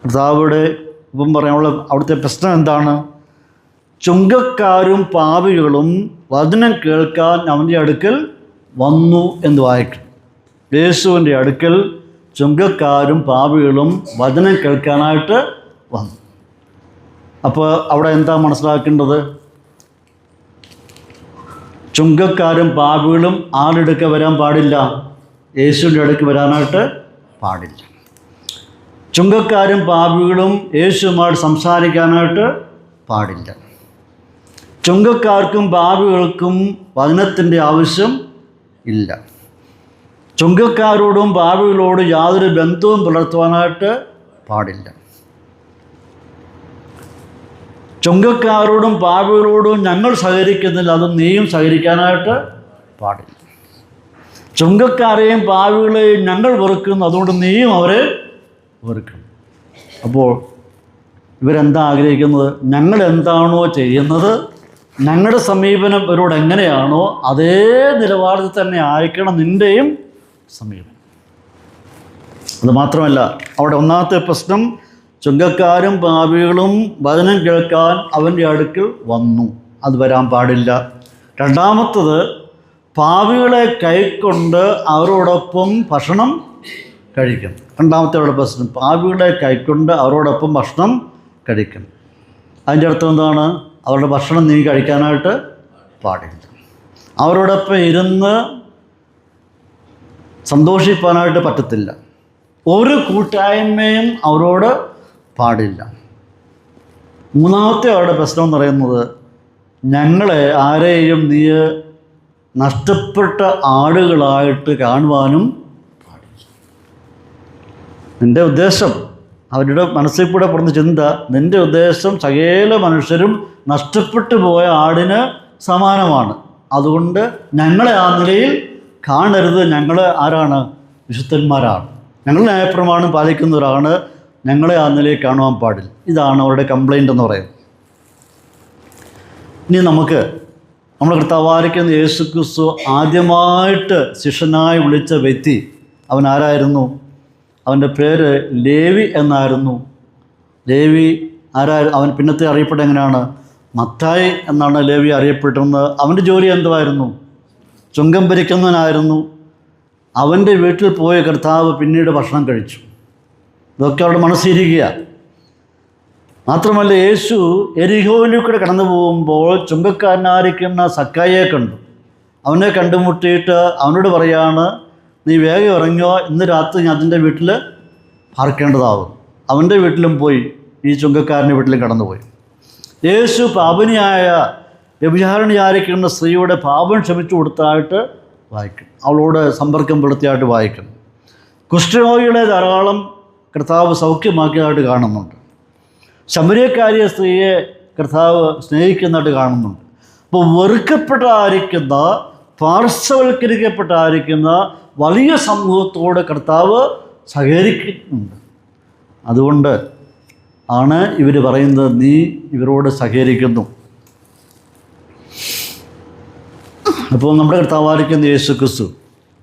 കർത്താവിടെ ഇപ്പം പറയാനുള്ള അവിടുത്തെ പ്രശ്നം എന്താണ്? ചുങ്കക്കാരും പാപികളും വചനം കേൾക്കാൻ അവൻ്റെ അടുക്കൽ വന്നു എന്ന് വായിക്കും. യേശുവിൻ്റെ അടുക്കൽ ചുങ്കക്കാരും പാപികളും വചനം കേൾക്കാനായിട്ട് വന്നു. അപ്പോൾ അവിടെ എന്താ മനസ്സിലാക്കേണ്ടത്? ചുങ്കക്കാരും പാപികളും ആരുടെ വരാൻ പാടില്ല? യേശുവിൻ്റെ അടുക്ക് വരാനായിട്ട് പാടില്ല. ചുങ്കക്കാരും പാപികളും യേശുവുമായിട്ട് സംസാരിക്കാനായിട്ട് പാടില്ല. ചുങ്കക്കാർക്കും പാപികൾക്കും വചനത്തിൻ്റെ ആവശ്യം ഇല്ല. ചുങ്കക്കാരോടും പാപികളോടും യാതൊരു ബന്ധവും പുലർത്തുവാനായിട്ട് പാടില്ല. ചുങ്കക്കാരോടും പാപികളോടും ഞങ്ങൾ സഹകരിക്കുന്നില്ല, അതും നീയും സഹകരിക്കാനായിട്ട് പാടില്ല. ചുങ്കക്കാരെയും പാപികളെയും ഞങ്ങൾ വെറുക്കുന്നു, അതുകൊണ്ട് നീയും അവരെ വെറുക്കണം. അപ്പോൾ ഇവരെന്താ ആഗ്രഹിക്കുന്നത്? ഞങ്ങൾ എന്താണോ ചെയ്യുന്നത്, ഞങ്ങളുടെ സമീപനം ഇവരോട് എങ്ങനെയാണോ അതേ നിലവാരത്തിൽ തന്നെ ആയിരിക്കണം നിൻ്റെയും സമീപനം. അതുമാത്രമല്ല, അവിടെ ഒന്നാമത്തെ പ്രശ്നം, ചുങ്കക്കാരും പാപികളും വചനം കേൾക്കാൻ അവൻ്റെ അടുക്കൽ വന്നു, അത് വരാൻ പാടില്ല. രണ്ടാമത്തത്, പാപികളെ കൈക്കൊണ്ട് അവരോടൊപ്പം ഭക്ഷണം കഴിക്കണം. രണ്ടാമത്തെ അവരുടെ പ്രശ്നം, പാപികളെ കൈക്കൊണ്ട് അവരോടൊപ്പം ഭക്ഷണം കഴിക്കണം. അതിൻ്റെ അർത്ഥം എന്താണ്? അവരുടെ ഭക്ഷണം നീ കഴിക്കാനായിട്ട് പാടില്ല. അവരോടൊപ്പം ഇരുന്ന് സന്തോഷിപ്പാനായിട്ട് പറ്റത്തില്ല. ഒരു കൂട്ടായ്മയും അവരോട് പാടില്ല. മൂന്നാമത്തെ അവരുടെ പ്രശ്നം എന്ന് പറയുന്നത്, ഞങ്ങളെ ആരെയും നീ നഷ്ടപ്പെട്ട ആടുകളായിട്ട് കാണുവാനും പാടില്ല. നിൻ്റെ ഉദ്ദേശം, അവരുടെ മനസ്സിൽ കൂടെ പറഞ്ഞ ചിന്ത, നിൻ്റെ ഉദ്ദേശം സകല മനുഷ്യരും നഷ്ടപ്പെട്ടു പോയ ആടിന് സമാനമാണ്. അതുകൊണ്ട് ഞങ്ങളെ ആ നിലയിൽ കാണരുത്. ഞങ്ങൾ ആരാണ്? വിശുദ്ധന്മാരാണ്. ഞങ്ങൾ ന്യായപ്രമാണം പാലിക്കുന്നവരാണ്. ഞങ്ങളെ ആ നിലയിൽ കാണുവാൻ പാടില്ല. ഇതാണ് അവരുടെ കംപ്ലൈൻ്റ് എന്ന് പറയുന്നത്. ഇനി നമുക്ക് നമ്മുടെ കർത്താവായിരിക്കുന്ന യേശുക്രിസ്തു ആദ്യമായിട്ട് ശിഷ്യനായി വിളിച്ച വ്യക്തി അവൻ ആരായിരുന്നു? അവൻ്റെ പേര് ലേവി എന്നായിരുന്നു. ലേവി അവൻ പിന്നത്തെ അറിയപ്പെട്ട എങ്ങനെയാണ്? മത്തായി എന്നാണ് ലേവി അറിയപ്പെട്ടിരുന്നത്. അവൻ്റെ ജോലി എന്തുവായിരുന്നു? ചുങ്കം ഭരിക്കുന്നവനായിരുന്നു. അവൻ്റെ വീട്ടിൽ പോയ കർത്താവ് പിന്നീട് ഭക്ഷണം കഴിച്ചു. ഇതൊക്കെ അവിടെ മനസ്സിരിക്കുക. മാത്രമല്ല, യേശു എരിഹോയിലൂടെ കടന്നു പോകുമ്പോൾ ചുങ്കക്കാരനായിരിക്കുന്ന സക്കായിയെ കണ്ടു. അവനെ കണ്ടുമുട്ടിയിട്ട് അവനോട് പറയാണ്, നീ വേഗം ഇറങ്ങിയോ, ഇന്ന് രാത്രി ഞാൻ അതിൻ്റെ വീട്ടിൽ പാർക്കേണ്ടതാവും. അവൻ്റെ വീട്ടിലും പോയി, ഈ ചുങ്കക്കാരൻ്റെ വീട്ടിലും കടന്നുപോയി. യേശു പാപിനിയായ വ്യഭിചാരിണിയായിരിക്കുന്ന സ്ത്രീയുടെ പാപം ക്ഷമിച്ചു കൊടുത്തായിട്ട് വായിക്കും. അവളോട് സമ്പർക്കം പുലർത്തിയായിട്ട് വായിക്കും. കുഷ്ഠരോഗികളെ ധാരാളം കർത്താവ് സൗഖ്യമാക്കിയതായിട്ട് കാണുന്നുണ്ട്. ശമര്യക്കാരിയ സ്ത്രീയെ കർത്താവ് സ്നേഹിക്കുന്നതായിട്ട് കാണുന്നുണ്ട്. അപ്പോൾ വെറുക്കപ്പെട്ടായിരിക്കുന്ന, പാർശ്വവൽക്കരിക്കപ്പെട്ടായിരിക്കുന്ന വലിയ സമൂഹത്തോട് കർത്താവ് സഹകരിക്കുന്നുണ്ട്. അതുകൊണ്ട് ആണ് ഇവർ പറയുന്നത്, നീ ഇവരോട് സഹകരിക്കുന്നു. അപ്പോൾ നമ്മുടെ കർത്താവായിരിക്കുന്ന യേശുക്രിസ്തു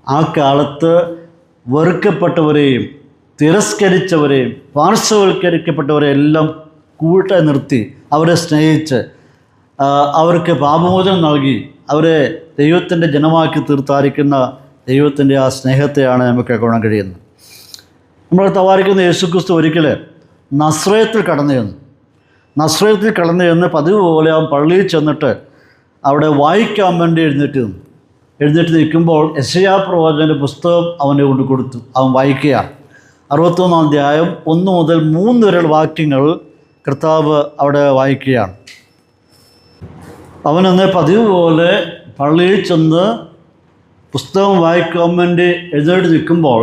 ആ കാലത്ത് വെറുക്കപ്പെട്ടവരെയും തിരസ്കരിച്ചവരെയും പാർശ്വവൽക്കരിക്കപ്പെട്ടവരെയും എല്ലാം കൂട്ടായി നിർത്തി അവരെ സ്നേഹിച്ച് അവർക്ക് പാപമോചനം നൽകി അവരെ ദൈവത്തിൻ്റെ ജനമാക്കി തീർത്തായിരിക്കുന്ന ദൈവത്തിൻ്റെ ആ സ്നേഹത്തെയാണ് നമുക്ക് കാണാൻ കഴിയുന്നത്. നമ്മുടെ കർത്താവായിരിക്കുന്ന യേശുക്രിസ്തു ഒരിക്കൽ നസ്രയത്തിൽ കടന്നു ചെന്ന് പതിവ് പോലെ അവൻ പള്ളിയിൽ ചെന്നിട്ട് അവിടെ വായിക്കാൻ വേണ്ടി എഴുന്നേറ്റ് നിൽക്കുമ്പോൾ യെശയ്യാ പ്രവാചകൻ്റെ പുസ്തകം അവനെ കൊണ്ട് കൊടുത്തു. അവൻ വായിക്കുകയാണ്. 61-ാം അധ്യായം 1 മുതൽ 3 വരെയുള്ള വാക്യങ്ങൾ കർത്താവ് അവിടെ വായിക്കുകയാണ്. അവനെന്ന് പതിവ് പോലെ പള്ളിയിൽ ചെന്ന് പുസ്തകം വായിക്കാൻ വേണ്ടി എഴുന്നേറ്റ് നിൽക്കുമ്പോൾ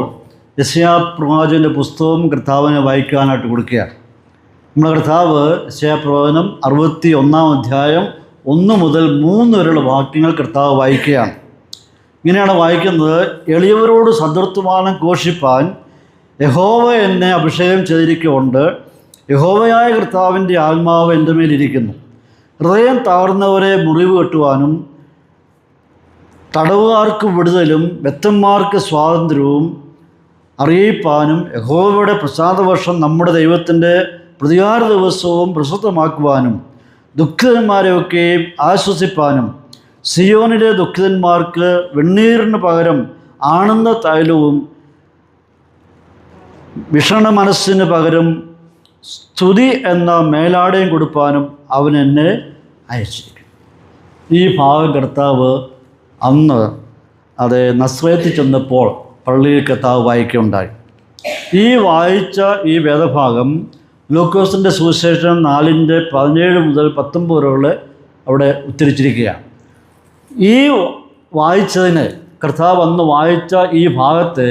യെശയ്യാ പ്രവാചകൻ്റെ പുസ്തകം കർത്താവിനെ വായിക്കാനായിട്ട് കൊടുക്കുകയാണ്. നമ്മുടെ കർത്താവ് യെശയ്യാ പ്രവചനം 61-ാം അധ്യായം 1 മുതൽ 3 വരെയുള്ള വാക്യങ്ങൾ കർത്താവ് വായിക്കുകയാണ്. ഇങ്ങനെയാണ് വായിക്കുന്നത്: എളിയവരോട് സദ്വർത്തമാനം ഘോഷിപ്പാൻ യഹോവ എന്നെ അഭിഷേകം ചെയ്തിരിക്കുകൊണ്ട് യഹോവയായ കർത്താവിൻ്റെ ആത്മാവ് എൻ്റെ മേലിരിക്കുന്നു. ഹൃദയം താഴ്ന്നവരെ മുറിവ് കെട്ടുവാനും തടവുകാർക്ക് വിടുതലും ബദ്ധന്മാർക്ക് സ്വാതന്ത്ര്യവും അറിയിപ്പാനും യഹോവയുടെ പ്രസാദവർഷം നമ്മുടെ ദൈവത്തിൻ്റെ പ്രതികാര ദിവസവും പ്രസിദ്ധമാക്കുവാനും ദുഃഖിതന്മാരെയൊക്കെയും ആശ്വസിപ്പാനും സിയോനിലെ ദുഃഖിതന്മാർക്ക് വെണ്ണീറിന് പകരം ആനന്ദ തൈലവും വിഷണ മനസ്സിന് പകരം സ്തുതി എന്ന മേലാടയും കൊടുപ്പാനും അവൻ എന്നെ അയച്ചിരിക്കും. ഈ ഭാഗം കർത്താവ് അന്ന് നസ്രയത്തിൽ ചെന്നപ്പോൾ പള്ളിയിൽ കർത്താവ് വായിക്കുകയുണ്ടായി. ഈ വായിച്ച ഈ വേദഭാഗം ലൂക്കോസിൻ്റെ സുവിശേഷം 4:17 മുതൽ 19 വരെയുള്ള അവിടെ ഉദ്ധരിച്ചിരിക്കുകയാണ്. ഈ വായിച്ചതിന് കർത്താവ് അന്ന് വായിച്ച ഈ ഭാഗത്തെ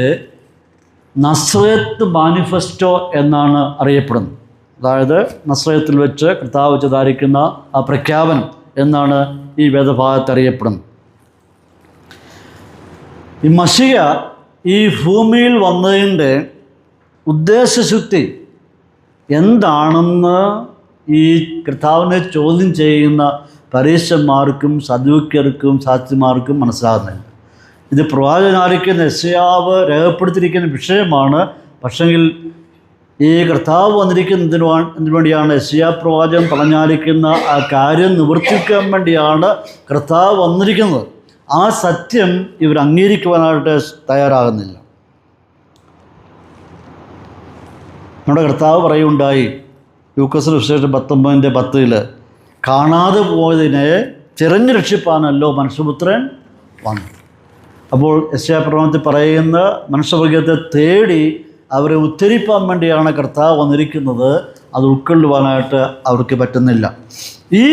നസ്രയത്ത് മാനിഫെസ്റ്റോ എന്നാണ് അറിയപ്പെടുന്നത്. അതായത് നസ്രയത്തിൽ വെച്ച് കർത്താവ് വെച്ചതായിരിക്കുന്ന ആ പ്രഖ്യാപനം എന്നാണ് ഈ വേദഭാഗത്ത് അറിയപ്പെടുന്നത്. ഈ മശിഹ ഈ ഭൂമിയിൽ വന്നതിൻ്റെ ഉദ്ദേശശുദ്ധി എന്താണെന്ന് ഈ കർത്താവിനെ ചോദ്യം ചെയ്യുന്ന പരീശന്മാർക്കും സദൂക്യർക്കും സാക്ഷിമാർക്കും മനസ്സിലാകുന്നില്ല. ഇത് പ്രവാചകനായിരിക്കുന്ന യെശയ്യാവ് രേഖപ്പെടുത്തിയിരിക്കുന്ന വിഷയമാണ്. പക്ഷെങ്കിൽ ഈ കർത്താവ് വന്നിരിക്കുന്നതിന് വേണ്ടിയാണ് യെശയ്യാ പ്രവാചകൻ പറഞ്ഞായിരിക്കുന്ന ആ കാര്യം നിവർത്തിക്കാൻ വേണ്ടിയാണ് കർത്താവ് വന്നിരിക്കുന്നത്. ആ സത്യം ഇവർ അംഗീകരിക്കുവാനായിട്ട് തയ്യാറാകുന്നില്ല. നമ്മുടെ കർത്താവ് പറയുണ്ടായി ലൂക്കോസിന്റെ സുവിശേഷം 19:10 കാണാതെ പോയതിനെ തിരഞ്ഞു രക്ഷിപ്പാനല്ലോ മനുഷ്യപുത്രൻ വന്നു. അപ്പോൾ യെശയ്യാ പ്രവചനത്തിൽ പറയുന്ന മനുഷ്യവർഗത്തെ തേടി അവരെ ഉദ്ധരിപ്പാൻ വേണ്ടിയാണ് കർത്താവ് വന്നിരിക്കുന്നത്. അത് ഉൾക്കൊള്ളുവാനായിട്ട് അവർക്ക് പറ്റുന്നില്ല. ഈ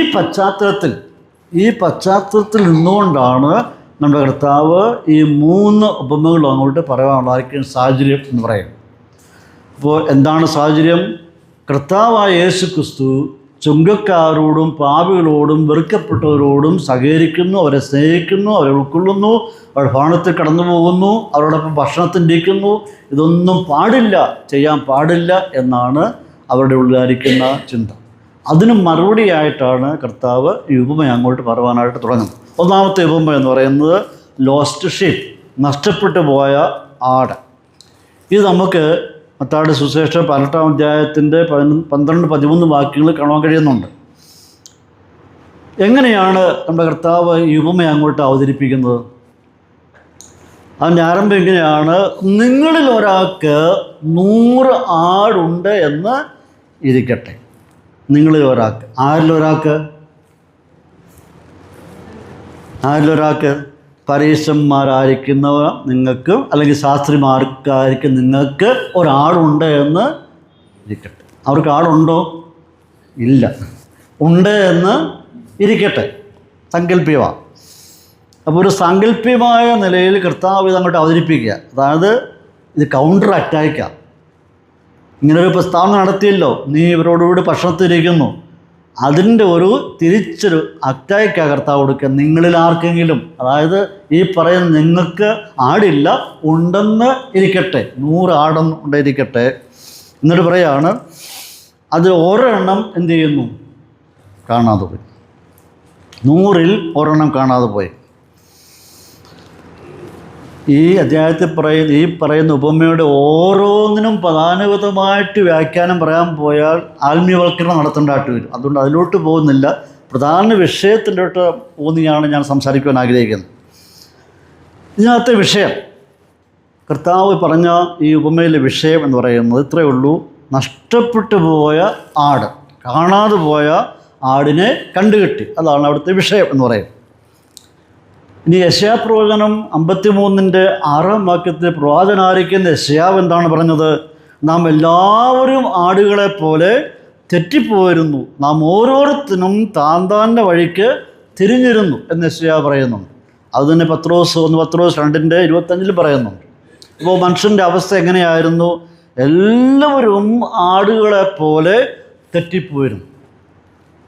പശ്ചാത്തലത്തിൽ നിന്നുകൊണ്ടാണ് നമ്മുടെ കർത്താവ് ഈ 3 ഉപമകളും അങ്ങോട്ട് പറയാനുള്ളതായിരിക്കും സാഹചര്യം എന്ന് പറയും. അപ്പോൾ എന്താണ് സാഹചര്യം? കർത്താവായ യേശു ക്രിസ്തു ചുങ്കക്കാരോടും പാപികളോടും വെറുക്കപ്പെട്ടവരോടും സഹകരിക്കുന്നു, അവരെ സ്നേഹിക്കുന്നു, അവരെ ഉൾക്കൊള്ളുന്നു, അവരുടെ ഭവനത്തിൽ കടന്നു പോകുന്നു, അവരോടൊപ്പം ഭക്ഷണത്തിനിരിക്കുന്നു. ഇതൊന്നും പാടില്ല, ചെയ്യാൻ പാടില്ല എന്നാണ് അവരുടെ ഉള്ളിലായിരിക്കുന്ന ചിന്ത. അതിന് മറുപടിയായിട്ടാണ് കർത്താവ് ഈ ഉപമ അങ്ങോട്ട് പറയുവാനായിട്ട് തുടങ്ങുന്നത്. ഒന്നാമത്തെ ഉപമ എന്ന് പറയുന്നത് ലോസ്റ്റ് ഷീപ്പ്, നഷ്ടപ്പെട്ടു പോയ ആട്. ഇത് നമുക്ക് മത്തായിയുടെ സുവിശേഷം 18-ാം അധ്യായത്തിൻ്റെ 12-13 വാക്യങ്ങൾ കാണാൻ കഴിയുന്നുണ്ട്. എങ്ങനെയാണ് നമ്മുടെ കർത്താവ് ഈ ഉപമ അങ്ങോട്ട് അവതരിപ്പിക്കുന്നത്? അതിൻ്റെ ആരംഭം എങ്ങനെയാണ്? നിങ്ങളിൽ ഒരാൾക്ക് 100 ആടുണ്ട് എന്ന് ഇരിക്കട്ടെ. നിങ്ങളിൽ ഒരാൾക്ക്, ആരിലൊരാൾക്ക് പരീശന്മാരായിരിക്കുന്നവ നിങ്ങൾക്ക്, അല്ലെങ്കിൽ ശാസ്ത്രിമാർക്കായിരിക്കും നിങ്ങൾക്ക് ഒരാളുണ്ട് എന്ന് ഇരിക്കട്ടെ. അവർക്ക് ആളുണ്ടോ? ഇല്ല. ഉണ്ട് എന്ന് ഇരിക്കട്ടെ, സങ്കല്പ്യമാണ്. അപ്പോൾ ഒരു സാങ്കല്പ്യമായ നിലയിൽ കർത്താവ് ഇത് അങ്ങോട്ട് അവതരിപ്പിക്കുക. അതായത് ഇത് കൗണ്ടർ അറ്റാക്കാണ്. ഇങ്ങനൊരു പ്രസ്താവന നടത്തിയല്ലോ, നീ ഇവരോടുകൂടി ഭക്ഷണത്തിരിക്കുന്നു, അതിൻ്റെ ഒരു തിരിച്ചൊരു അറ്റാക്കാണ് കർത്താവ് കൊടുക്കുക. നിങ്ങളിൽ ആർക്കെങ്കിലും, അതായത് ഈ പറയുന്ന നിങ്ങൾക്ക് ആടില്ല, ഉണ്ടെന്ന് ഇരിക്കട്ടെ, 100 ആടെന്ന് ഉണ്ടായിരിക്കട്ടെ. എന്നിട്ട് പറയാണ്, അതിൽ ഒരെണ്ണം എന്ത് ചെയ്യുന്നു? കാണാതെ പോയി. 100-ൽ ഒരെണ്ണം കാണാതെ പോയി. ഈ അധ്യായത്തിൽ പറയുന്ന ഉപമയുടെ ഓരോന്നിനും പ്രധാനവിധമായിട്ട് വ്യാഖ്യാനം പറയാൻ പോയാൽ ആത്മീയവൽക്കരണം നടത്തേണ്ടതായിട്ട് വരും. അതുകൊണ്ട് അതിലോട്ട് പോകുന്നില്ല. പ്രധാന വിഷയത്തിലോട്ട് ഊന്നിയാണ് ഞാൻ സംസാരിക്കുവാൻ ആഗ്രഹിക്കുന്നത്. ഇതിനകത്തെ വിഷയം, കർത്താവ് പറഞ്ഞ ഈ ഉപമയിലെ വിഷയം എന്ന് പറയുന്നത് ഇത്രയേ ഉള്ളൂ: നഷ്ടപ്പെട്ടു പോയ ആട്, കാണാതെ പോയ ആടിനെ കണ്ടുകിട്ടി. അതാണ് അവിടുത്തെ വിഷയം എന്ന് പറയും. ഇനി യെശയ്യാപ്രവചനം 53-ന്റെ 6-ാം വാക്യത്തിൽ പ്രവാചകനായിരിക്കുന്ന യെശയ്യാവ് എന്താണ് പറഞ്ഞത്? നാം എല്ലാവരും ആടുകളെ പോലെ തെറ്റിപ്പോയിരുന്നു, നാം ഓരോരുത്തരും താന്താൻ്റെ വഴിക്ക് തിരിഞ്ഞിരുന്നു എന്ന് യെശയ്യാവ് പറയുന്നുണ്ട്. അതുതന്നെ പത്രോസ് 2-25 പറയുന്നുണ്ട്. അപ്പോൾ മനുഷ്യൻ്റെ അവസ്ഥ എങ്ങനെയായിരുന്നു? എല്ലാവരും ആടുകളെ പോലെ തെറ്റിപ്പോയിരുന്നു,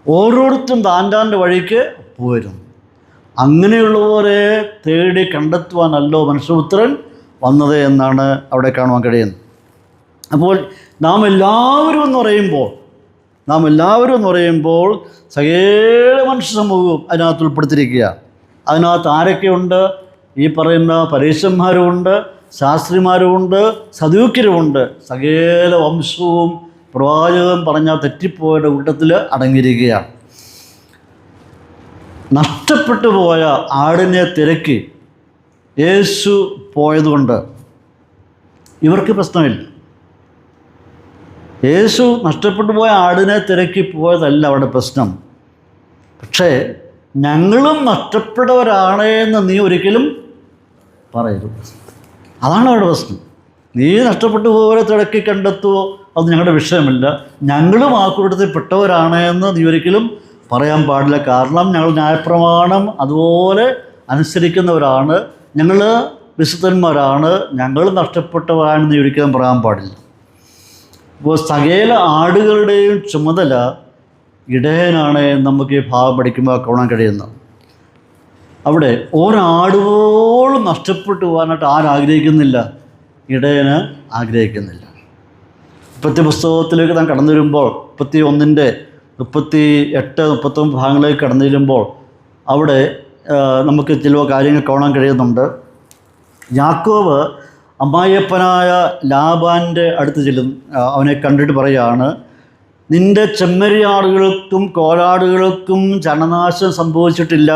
ഓരോരുത്തരും താന്താൻ്റെ വഴിക്ക് പോയിരുന്നു. അങ്ങനെയുള്ളവരെ തേടി കണ്ടെത്തുവാനല്ലോ മനുഷ്യപുത്രൻ വന്നത് എന്നാണ് അവിടെ കാണുവാൻ കഴിയുന്നത്. അപ്പോൾ നാം എല്ലാവരും എന്ന് പറയുമ്പോൾ സകല മനുഷ്യ സമൂഹവും അതിനകത്ത് ഉൾപ്പെടുത്തിയിരിക്കുക. അതിനകത്ത് ആരൊക്കെയുണ്ട്? ഈ പറയുന്ന പരീശന്മാരുമുണ്ട്, ശാസ്ത്രിമാരുമുണ്ട്, സദൂക്യരുമുണ്ട്. സകല വംശവും പ്രവാചകൻ പറഞ്ഞ തെറ്റിപ്പോയുടെ കൂട്ടത്തിൽ അടങ്ങിയിരിക്കുകയാണ്. നഷ്ടപ്പെട്ടു പോയ ആടിനെ തിരക്കി യേശു പോയതുകൊണ്ട് ഇവർക്ക് പ്രശ്നമില്ല. യേശു നഷ്ടപ്പെട്ടു പോയ ആടിനെ തിരക്കി പോയതല്ല അവിടെ പ്രശ്നം. പക്ഷേ ഞങ്ങളും നഷ്ടപ്പെട്ടവരാണ് എന്ന് നീ ഒരിക്കലും പറയരുത്. അതാണ് അവിടെ പ്രശ്നം. നീ നഷ്ടപ്പെട്ടു പോയവരെ തിരക്കി കണ്ടെത്തുമോ, അത് ഞങ്ങളുടെ വിഷയമല്ല. ഞങ്ങളും ആ കൂട്ടത്തിൽ പെട്ടവരാണ് എന്ന് നീ ഒരിക്കലും പറയാൻ പാടില്ല. കാരണം ഞങ്ങൾ ന്യായപ്രമാണം അതുപോലെ അനുസരിക്കുന്നവരാണ്, ഞങ്ങൾ വിശുദ്ധന്മാരാണ്, ഞങ്ങൾ നഷ്ടപ്പെട്ടവരാണെന്ന് നീ ഒരിക്കലും പറയാൻ പാടില്ല. അപ്പോൾ സകല ആടുകളുടെയും ചുമതല ഇടയനാണ് നമുക്ക് ഈ ഭാഗം പഠിക്കുമ്പോൾ കാണാൻ കഴിയുന്നത്. അവിടെ ഒരാടുപോലും നഷ്ടപ്പെട്ടു പോകാനായിട്ട് ആരാഗ്രഹിക്കുന്നില്ല? ഇടയന് ആഗ്രഹിക്കുന്നില്ല. ഉൽപ്പത്തി പുസ്തകത്തിലേക്ക് നാം കടന്നു വരുമ്പോൾ 31-ന്റെ 38, 39 ഭാഗങ്ങളിലേക്ക് കടന്നു ചെല്ലുമ്പോൾ അവിടെ നമുക്ക് ചില കാര്യങ്ങൾ കാണാൻ കഴിയുന്നുണ്ട്. യാക്കോബ് അമ്മായിയപ്പനായ ലാബാൻ്റെ അടുത്ത് ചെല്ലും, അവനെ കണ്ടിട്ട് പറയുകയാണ്, നിൻ്റെ ചെമ്മരിയാടുകൾക്കും കോലാടുകൾക്കും ചണനാശം സംഭവിച്ചിട്ടില്ല,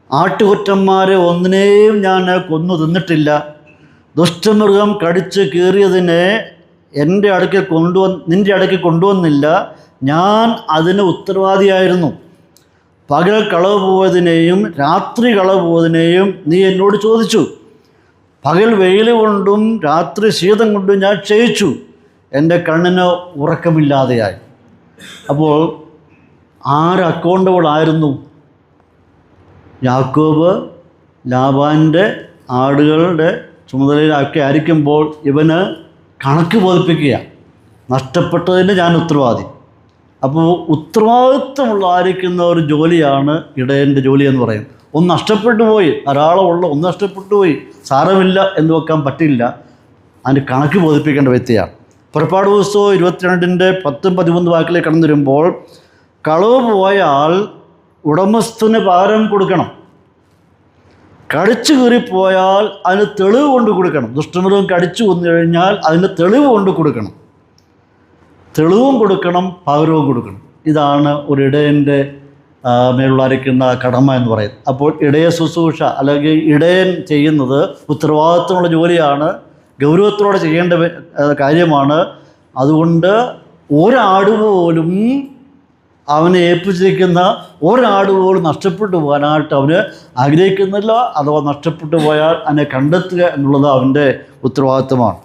ആട്ടുകൊറ്റന്മാരെ ഒന്നിനെയും ഞാൻ കൊന്നു തിന്നിട്ടില്ല, ദുഷ്ടമൃഗം കടിച്ച് കീറിയതിനെ നിൻ്റെ അടുക്കൽ കൊണ്ടുവന്നില്ല, ഞാൻ അതിന് ഉത്തരവാദിയായിരുന്നു. പകൽ കളവ് പോയതിനെയും രാത്രി കളവ് പോയതിനെയും നീ എന്നോട് ചോദിച്ചു. പകൽ വെയിൽ കൊണ്ടും രാത്രി ശീതം കൊണ്ടും ഞാൻ ക്ഷയിച്ചു, എൻ്റെ കണ്ണിന് ഉറക്കമില്ലാതെയായി. അപ്പോൾ ആര് അക്കൗണ്ടബിൾ ആയിരുന്നു? യാക്കോബ് ലാബാൻ്റെ ആടുകളുടെ ചുമതലയിലാക്കി ആയിരിക്കുമ്പോൾ ഇവന് കണക്ക് ബോധിപ്പിക്കുക. നഷ്ടപ്പെട്ടതിന് ഞാൻ ഉത്തരവാദി. അപ്പോൾ ഉത്തരവാദിത്വമുള്ള ആയിരിക്കുന്ന ഒരു ജോലിയാണ് ഇടയൻ്റെ ജോലി എന്ന് പറയും. ഒന്ന് നഷ്ടപ്പെട്ടു പോയി, ധാരാളമുള്ള ഒന്ന് നഷ്ടപ്പെട്ടു പോയി, സാരമില്ല എന്ന് വെക്കാൻ പറ്റില്ല. അതിന് കണക്ക് ബോധിപ്പിക്കേണ്ട വ്യക്തിയാണ്. പുറപ്പാട് പുസ്തകം 22:10-11 വാക്കിലേക്ക് കടന്നു വരുമ്പോൾ, കളവ് പോയാൽ ഉടമസ്ഥന് പകരം കൊടുക്കണം. കടിച്ചു കീറിപ്പോയാൽ അതിന് തെളിവ് കൊണ്ട് കൊടുക്കണം. ദുഷ്ടമൃഗം കടിച്ചു കൊന്നു കഴിഞ്ഞാൽ അതിന് തെളിവ് കൊണ്ട് കൊടുക്കണം. തെളിവും കൊടുക്കണം, പകരവും കൊടുക്കണം. ഇതാണ് ഒരു ഇടയൻ്റെ മേലുള്ളായിരിക്കുന്ന കടമ എന്ന് പറയുന്നത്. അപ്പോൾ ഇടയ ശുശ്രൂഷ അല്ലെങ്കിൽ ഇടയൻ ചെയ്യുന്നത് ഉത്തരവാദിത്വമുള്ള ജോലിയാണ്, ഗൗരവത്തോടെ ചെയ്യേണ്ട കാര്യമാണ്. അതുകൊണ്ട് ഒരാട് പോലും അവനെ ഏൽപ്പിച്ചിരിക്കുന്ന ഒരാട് പോലും നഷ്ടപ്പെട്ടു പോകാനായിട്ട് അവന് ആഗ്രഹിക്കുന്നില്ല. അഥവാ നഷ്ടപ്പെട്ടു പോയാൽ അതിനെ കണ്ടെത്തുക എന്നുള്ളത് അവൻ്റെ ഉത്തരവാദിത്വമാണ്.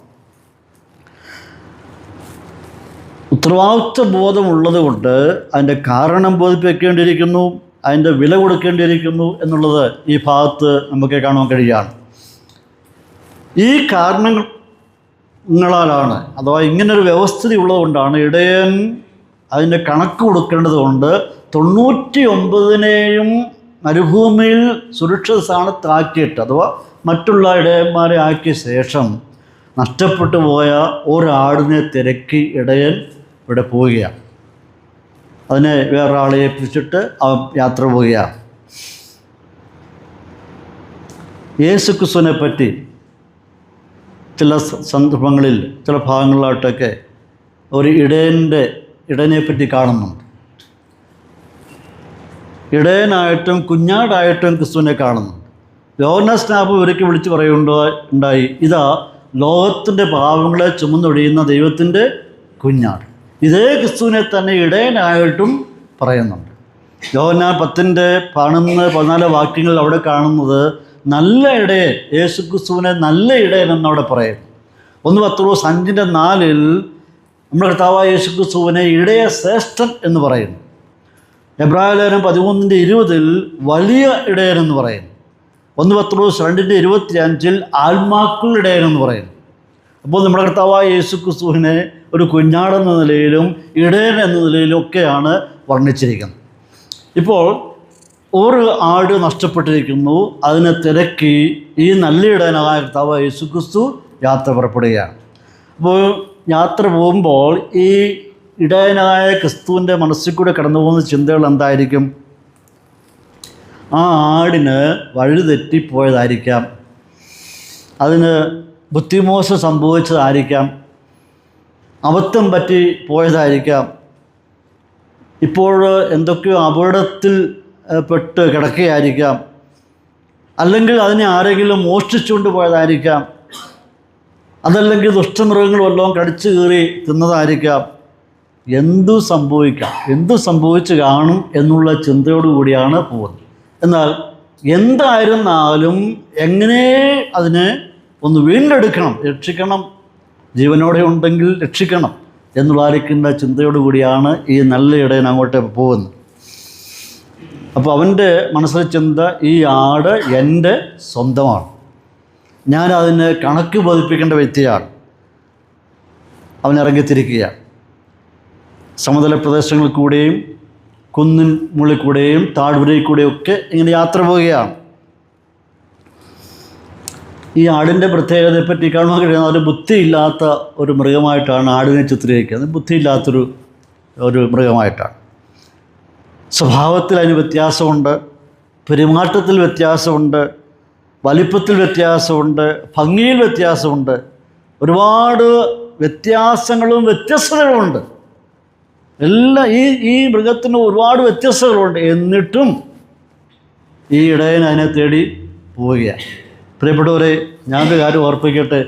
ഉത്തരവാദിത്വ ബോധമുള്ളത് കൊണ്ട് അതിൻ്റെ കാരണം ബോധിപ്പിക്കേണ്ടിയിരിക്കുന്നു, അതിൻ്റെ വില കൊടുക്കേണ്ടിയിരിക്കുന്നു എന്നുള്ളത് ഈ ഭാഗത്ത് നമുക്ക് കാണാൻ കഴിയുകയാണ്. ഈ കാരണങ്ങളാലാണ്, അഥവാ ഇങ്ങനൊരു വ്യവസ്ഥിതി ഉള്ളതുകൊണ്ടാണ് ഇടയൻ അതിൻ്റെ കണക്ക് കൊടുക്കേണ്ടത് കൊണ്ട് 99-നെയും മരുഭൂമിയിൽ സുരക്ഷിത സ്ഥാനത്താക്കിയിട്ട്, അഥവാ മറ്റുള്ള ഇടയന്മാരെ ആക്കിയ ശേഷം നഷ്ടപ്പെട്ടു പോയ ഒരാടിനെ തിരക്കി ഇടയൻ ഇവിടെ പോവുകയാണ്. അതിനെ വേറൊരാളെ ഏൽപ്പിച്ചിട്ട് അവൻ യാത്ര പോവുകയാണ്. യേശുക്രിസ്തുവിനെ പറ്റി ചില സന്ദർഭങ്ങളിൽ ചില ഭാഗങ്ങളിലായിട്ടൊക്കെ ഒരു ഇടയനെ പറ്റി കാണുന്നുണ്ട്. ഇടയനായിട്ടും കുഞ്ഞാടായിട്ടും ക്രിസ്തുവിനെ കാണുന്നുണ്ട്. യോഹന്നാൻ സ്നാപകൻ ഒരിക്കൽ വിളിച്ച് പറയുണ്ടായി, ഇതാ ലോകത്തിൻ്റെ പാപങ്ങളെ ചുമന്നൊഴിയുന്ന ദൈവത്തിൻ്റെ കുഞ്ഞാട്. ഇതേ ക്രിസ്തുവിനെ തന്നെ ഇടയനായിട്ടും പറയുന്നുണ്ട്. യോഹന്നാൻ 10:12-14 വാക്യങ്ങളിൽ അവിടെ കാണുന്നത് നല്ല ഇടയൻ, യേശു ക്രിസ്തുവിനെ നല്ല ഇടയൻ എന്നവിടെ പറയുന്നു. 1 പത്രോസ് 5:4 നമ്മുടെ കർത്താവായ യേശു ക്രിസ്തുവിനെ ഇടയ ശ്രേഷ്ഠൻ എന്ന് പറയുന്നു. എബ്രായ ലേഖനം 13:20 വലിയ ഇടയൻ എന്ന് പറയുന്നു. 1 പത്രോസ് 2:25 ആത്മാക്കളുടെ ഇടയൻ എന്ന് പറയുന്നു. അപ്പോൾ നമ്മുടെ കർത്താവായ യേശു ക്രിസ്തുവിനെ ഒരു കുഞ്ഞാടെന്ന നിലയിലും ഇടയൻ എന്ന നിലയിലും ഒക്കെയാണ് വർണ്ണിച്ചിരിക്കുന്നത്. ഇപ്പോൾ ഒരു ആട് നഷ്ടപ്പെട്ടിരിക്കുന്നു, അതിനെ തിരക്കി ഈ നല്ല ഇടയനായ കർത്താവായ യേശു ക്രിസ്തു യാത്ര പുറപ്പെടുകയാണ്. അപ്പോൾ യാത്ര പോകുമ്പോൾ ഈ ഇടയനായ ക്രിസ്തുവിൻ്റെ മനസ്സിൽ കൂടെ കടന്നു പോകുന്ന ചിന്തകൾ എന്തായിരിക്കും? ആ ആടിന് വഴിതെറ്റിപ്പോയതായിരിക്കാം, അതിന് ബുദ്ധിമോശം സംഭവിച്ചതായിരിക്കാം, അബദ്ധം പറ്റി പോയതായിരിക്കാം, ഇപ്പോൾ എന്തൊക്കെയോ അപകടത്തിൽ പെട്ട് കിടക്കുകയായിരിക്കാം, അല്ലെങ്കിൽ അതിനെ ആരെങ്കിലും മോഷ്ടിച്ചുകൊണ്ട് പോയതായിരിക്കാം, അതല്ലെങ്കിൽ ദുഷ്ടമൃഗങ്ങൾ വല്ലതും കടിച്ചു കീറി തിന്നതായിരിക്കാം. എന്തു സംഭവിക്കാം, എന്തു സംഭവിച്ച് കാണും എന്നുള്ള ചിന്തയോടുകൂടിയാണ് പോകുന്നത്. എന്നാൽ എന്തായിരുന്നാലും എങ്ങനെ അതിനെ ഒന്ന് വീണ്ടെടുക്കണം, രക്ഷിക്കണം, ജീവനോടെ ഉണ്ടെങ്കിൽ രക്ഷിക്കണം എന്നുള്ളായിരിക്കുന്ന ചിന്തയോടുകൂടിയാണ് ഈ നല്ല ഇടയൻ അങ്ങോട്ട് പോകുന്നത്. അപ്പോൾ അവൻ്റെ മനസ്സിലെ ചിന്ത, ഈ ആട് എൻ്റെ സ്വന്തമാണ്, ഞാൻ അതിന് കണക്ക് ബോധിപ്പിക്കേണ്ട വ്യക്തിയാണ്. അവൻ ഇറങ്ങിത്തിരിക്കുകയാണ്. സമതല പ്രദേശങ്ങളിൽ കൂടെയും കുന്നിൻ മുകളിൽ കൂടെയും താഴ്വരയിൽ കൂടെയൊക്കെ ഇങ്ങനെ യാത്ര പോവുകയാണ്. ഈ ആടിൻ്റെ പ്രത്യേകതയെപ്പറ്റി കാണുവാൻ കഴിയുന്ന ഒരു ബുദ്ധിയില്ലാത്ത ഒരു മൃഗമായിട്ടാണ് ആടിനെ ചിത്രീകരിക്കുന്നത്. ബുദ്ധിയില്ലാത്തൊരു മൃഗമായിട്ടാണ്. സ്വഭാവത്തിൽ അതിന് വ്യത്യാസമുണ്ട്, പെരുമാറ്റത്തിൽ വ്യത്യാസമുണ്ട്, വലിപ്പത്തിൽ വ്യത്യാസമുണ്ട്, ഭംഗിയിൽ വ്യത്യാസമുണ്ട്, ഒരുപാട് വ്യത്യാസങ്ങളും വ്യത്യസ്തതകളുമുണ്ട്. ഈ മൃഗത്തിന് ഒരുപാട് വ്യത്യസ്തതകളുണ്ട്. എന്നിട്ടും ഈ ഇടയൻ അതിനെ തേടി പോവുകയാണ്. പ്രിയപ്പെട്ടവരെ, ഞാനൊരു കാര്യം ഓർപ്പിക്കട്ടെ,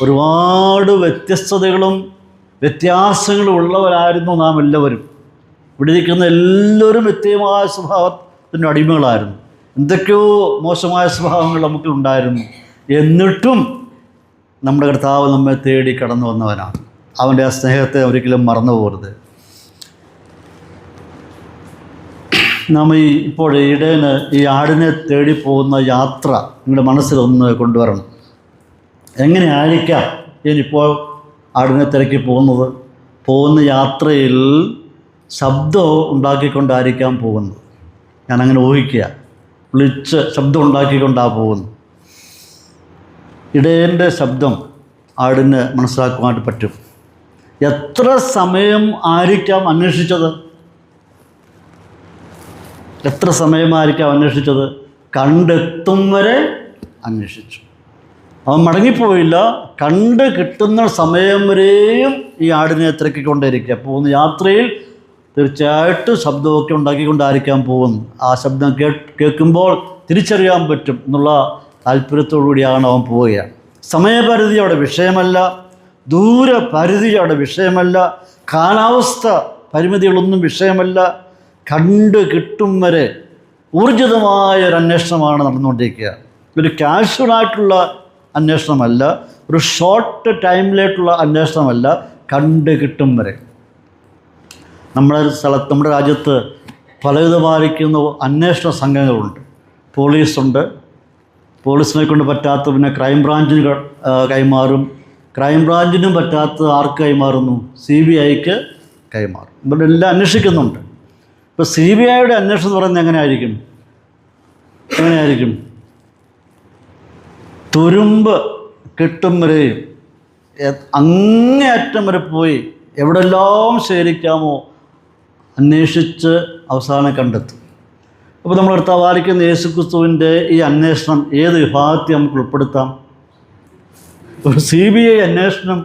ഒരുപാട് വ്യത്യസ്തതകളും വ്യത്യാസങ്ങളും ഉള്ളവരായിരുന്നു നാം എല്ലാവരും. ഇവിടെ ഇരിക്കുന്ന എല്ലാവരും വ്യത്യസ്തമായ സ്വഭാവത്തിൻ്റെ അടിമകളായിരുന്നു. എന്തൊക്കെയോ മോശമായ സ്വഭാവങ്ങൾ നമുക്കുണ്ടായിരുന്നു. എന്നിട്ടും നമ്മുടെ കർത്താവ് നമ്മെ തേടി കടന്നു വന്നവനാണ്. അവൻ്റെ ആ സ്നേഹത്തെ ഒരിക്കലും മറന്നു പോകരുത്. നാം ഇപ്പോൾ ഇടയന് ഈ ആടിനെ തേടി പോകുന്ന യാത്ര നിങ്ങളുടെ മനസ്സിലൊന്ന് കൊണ്ടുവരണം. എങ്ങനെയായിരിക്കാം ഇനിയിപ്പോൾ ആടിനെ തിരക്കി പോകുന്ന യാത്രയിൽ ശബ്ദം ഉണ്ടാക്കിക്കൊണ്ടായിരിക്കാം പോകുന്നത്. ഞാനങ്ങനെ ഊഹിക്കുക, വിളിച്ച് ശബ്ദം ഉണ്ടാക്കിക്കൊണ്ടാണ് പോകുന്നത്. ഇടയൻ്റെ ശബ്ദം ആടിന് മനസ്സിലാക്കുവാനായിട്ട് പറ്റും. എത്ര സമയം ആയിരിക്കാം അന്വേഷിച്ചത്? എത്ര സമയമായിരിക്കാം അന്വേഷിച്ചത്? കണ്ടെത്തും വരെ അന്വേഷിച്ചു. അവൻ മടങ്ങിപ്പോയില്ല. കണ്ട് കിട്ടുന്ന സമയം വരെയും ഈ ആടിനെ തിരക്കിക്കൊണ്ടേയിരിക്കുക. പോകുന്ന യാത്രയിൽ തീർച്ചയായിട്ടും ശബ്ദമൊക്കെ ഉണ്ടാക്കിക്കൊണ്ടായിരിക്കാം പോകുന്നു. ആ ശബ്ദം കേൾക്കുമ്പോൾ തിരിച്ചറിയാൻ പറ്റും എന്നുള്ള താല്പര്യത്തോടു കൂടിയാണ് അവൻ പോവുകയാണ്. സമയപരിധി അവിടെ വിഷയമല്ല, ദൂരപരിധി അവിടെ വിഷയമല്ല, കാലാവസ്ഥ പരിമിതികളൊന്നും വിഷയമല്ല. കണ്ട് കിട്ടും വരെ ഊർജിതമായൊരു അന്വേഷണമാണ് നടന്നുകൊണ്ടിരിക്കുക. ഒരു കാഷ്വലായിട്ടുള്ള അന്വേഷണമല്ല, ഒരു ഷോർട്ട് ടൈമിലേക്കുള്ള അന്വേഷണമല്ല, കണ്ട് കിട്ടും വരെ. നമ്മുടെ രാജ്യത്ത് പലവിധമായിരിക്കുന്ന അന്വേഷണ സംഘങ്ങളുണ്ട്. പോലീസുണ്ട്, പോലീസിനെ കൊണ്ട് പറ്റാത്ത പിന്നെ ക്രൈംബ്രാഞ്ചിന് കൈമാറും. ക്രൈംബ്രാഞ്ചിനും പറ്റാത്ത ആർക്ക് കൈമാറുന്നു? CBIക്ക് കൈമാറും. ഇവിടെ എല്ലാം അന്വേഷിക്കുന്നുണ്ട്. ഇപ്പോൾ CBIയുടെ അന്വേഷണം എന്ന് പറയുന്നത് എങ്ങനെയായിരിക്കും? തുരുമ്പ് കിട്ടും വരെയും അങ്ങേയറ്റം വരെ പോയി എവിടെല്ലാം ശേഖരിക്കാമോ അന്വേഷിച്ച് അവസാനം കണ്ടെത്തും. അപ്പോൾ നമ്മൾ കർത്താവായിരിക്കുന്ന യേശുക്രിസ്തുവിൻ്റെ ഈ അന്വേഷണം ഏത് വിഭാഗത്തെ നമുക്ക് ഉൾപ്പെടുത്താം? ഒരു CBI അന്വേഷണം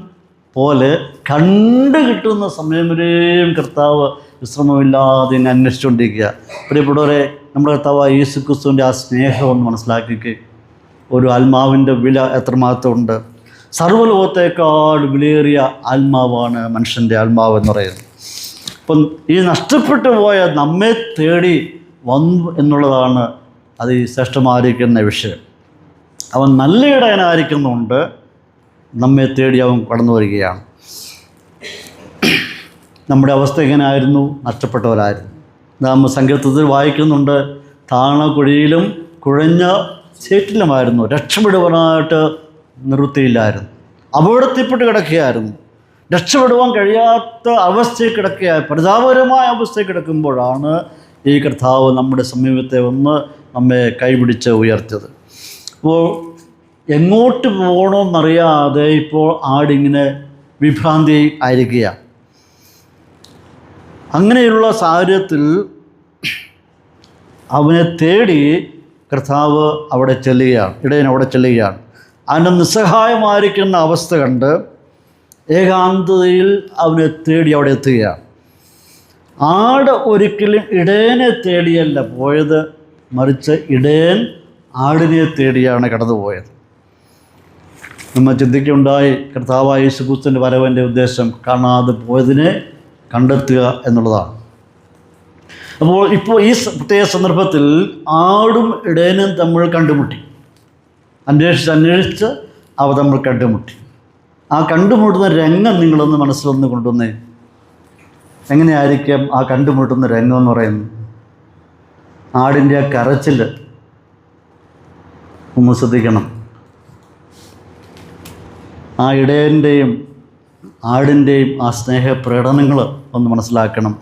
പോലെ കണ്ടു കിട്ടുന്ന സമയം വരെയും കർത്താവ് വിശ്രമമില്ലാതെ ഇങ്ങനെ അന്വേഷിച്ചുകൊണ്ടിരിക്കുക. പ്രിയപ്പെട്ടവരെ, നമ്മുടെ കർത്താവ് യേശുക്രിസ്തുവിൻ്റെ ആ സ്നേഹം ഒന്ന് മനസ്സിലാക്കിക്കുക. ഒരു ആത്മാവിൻ്റെ വില എത്രമാത്രമുണ്ട്. സർവ്വലോകത്തേക്കാൾ വിലയേറിയ ആത്മാവാണ് മനുഷ്യൻ്റെ ആത്മാവ് എന്ന് പറയുന്നത്. അപ്പം ഈ നഷ്ടപ്പെട്ടു പോയ നമ്മെ തേടി വന്നു എന്നുള്ളതാണ് അത് ശ്രേഷ്ഠമായിരിക്കുന്ന വിഷയം. അവൻ നല്ല ഇടയനായിരിക്കുന്നുണ്ട്, നമ്മെ തേടി അവൻ കടന്നു വരികയാണ്. നമ്മുടെ അവസ്ഥ എങ്ങനെയായിരുന്നു? നഷ്ടപ്പെട്ടവരായിരുന്നു. നാം സങ്കീർത്തനത്തിൽ വായിക്കുന്നുണ്ട്, താണ കുഴിയിലും കുഴഞ്ഞ ചേറ്റിലുമായിരുന്നു, രക്ഷപ്പെടുവാനായിട്ട് നിവൃത്തിയില്ലായിരുന്നു, അപകടത്തിൽപ്പെട്ട് കിടക്കുകയായിരുന്നു. രക്ഷപ്പെടുവാൻ കഴിയാത്ത അവസ്ഥയിൽ കിടക്കുകയായി, പരിതാപകരമായ അവസ്ഥയിൽ കിടക്കുമ്പോഴാണ് ഈ കർത്താവ് നമ്മുടെ സമീപത്തെ ഒന്ന് നമ്മെ കൈപിടിച്ച് ഉയർത്തിയത്. അപ്പോൾ എങ്ങോട്ട് പോകണമെന്നറിയാതെ ഇപ്പോൾ ആടിങ്ങനെ വിഭ്രാന്തി ആയിരിക്കുകയാണ്. അങ്ങനെയുള്ള സാഹചര്യത്തിൽ അവനെ തേടി കർത്താവ് അവിടെ ചെല്ലുകയാണ്, ഇടയൻ അവിടെ ചെല്ലുകയാണ്. അവൻ്റെ നിസ്സഹായമായിരിക്കുന്ന അവസ്ഥ കണ്ട് ഏകാന്തതയിൽ അവനെ തേടി അവിടെ എത്തുകയാണ്. ആട് ഒരിക്കലും ഇടയനെ തേടിയല്ല പോയത്, മറിച്ച് ഇടയൻ ആടിനെ തേടിയാണ് കടന്നുപോയത്. നമ്മൾ ചിന്തിക്കുകയുണ്ടായി, കർത്താവായ യേശുക്രിസ്തുവിൻ്റെ വരവിൻ്റെ ഉദ്ദേശം കാണാതെ പോയതിനെ കണ്ടെത്തുക എന്നുള്ളതാണ്. അപ്പോൾ ഇപ്പോൾ ഈ പ്രത്യേക സന്ദർഭത്തിൽ ആടും ഇടയനും തമ്മിൽ കണ്ടുമുട്ടി. അന്വേഷിച്ച് അവ തമ്മിൽ കണ്ടുമുട്ടി. ആ കണ്ടുമുട്ടുന്ന രംഗം നിങ്ങളൊന്ന് മനസ്സിലൊന്ന് കൊണ്ടുവന്നേ. എങ്ങനെയായിരിക്കും ആ കണ്ടുമുട്ടുന്ന രംഗം എന്ന് പറയുന്നത്? ആടിൻ്റെ ആ കരച്ചിൽ ഒന്ന് ശ്രദ്ധിക്കണം. ആ ഇടയൻ്റെയും ആടിൻ്റെയും ആ സ്നേഹപ്രകടനങ്ങൾ ഒന്ന് മനസ്സിലാക്കണം.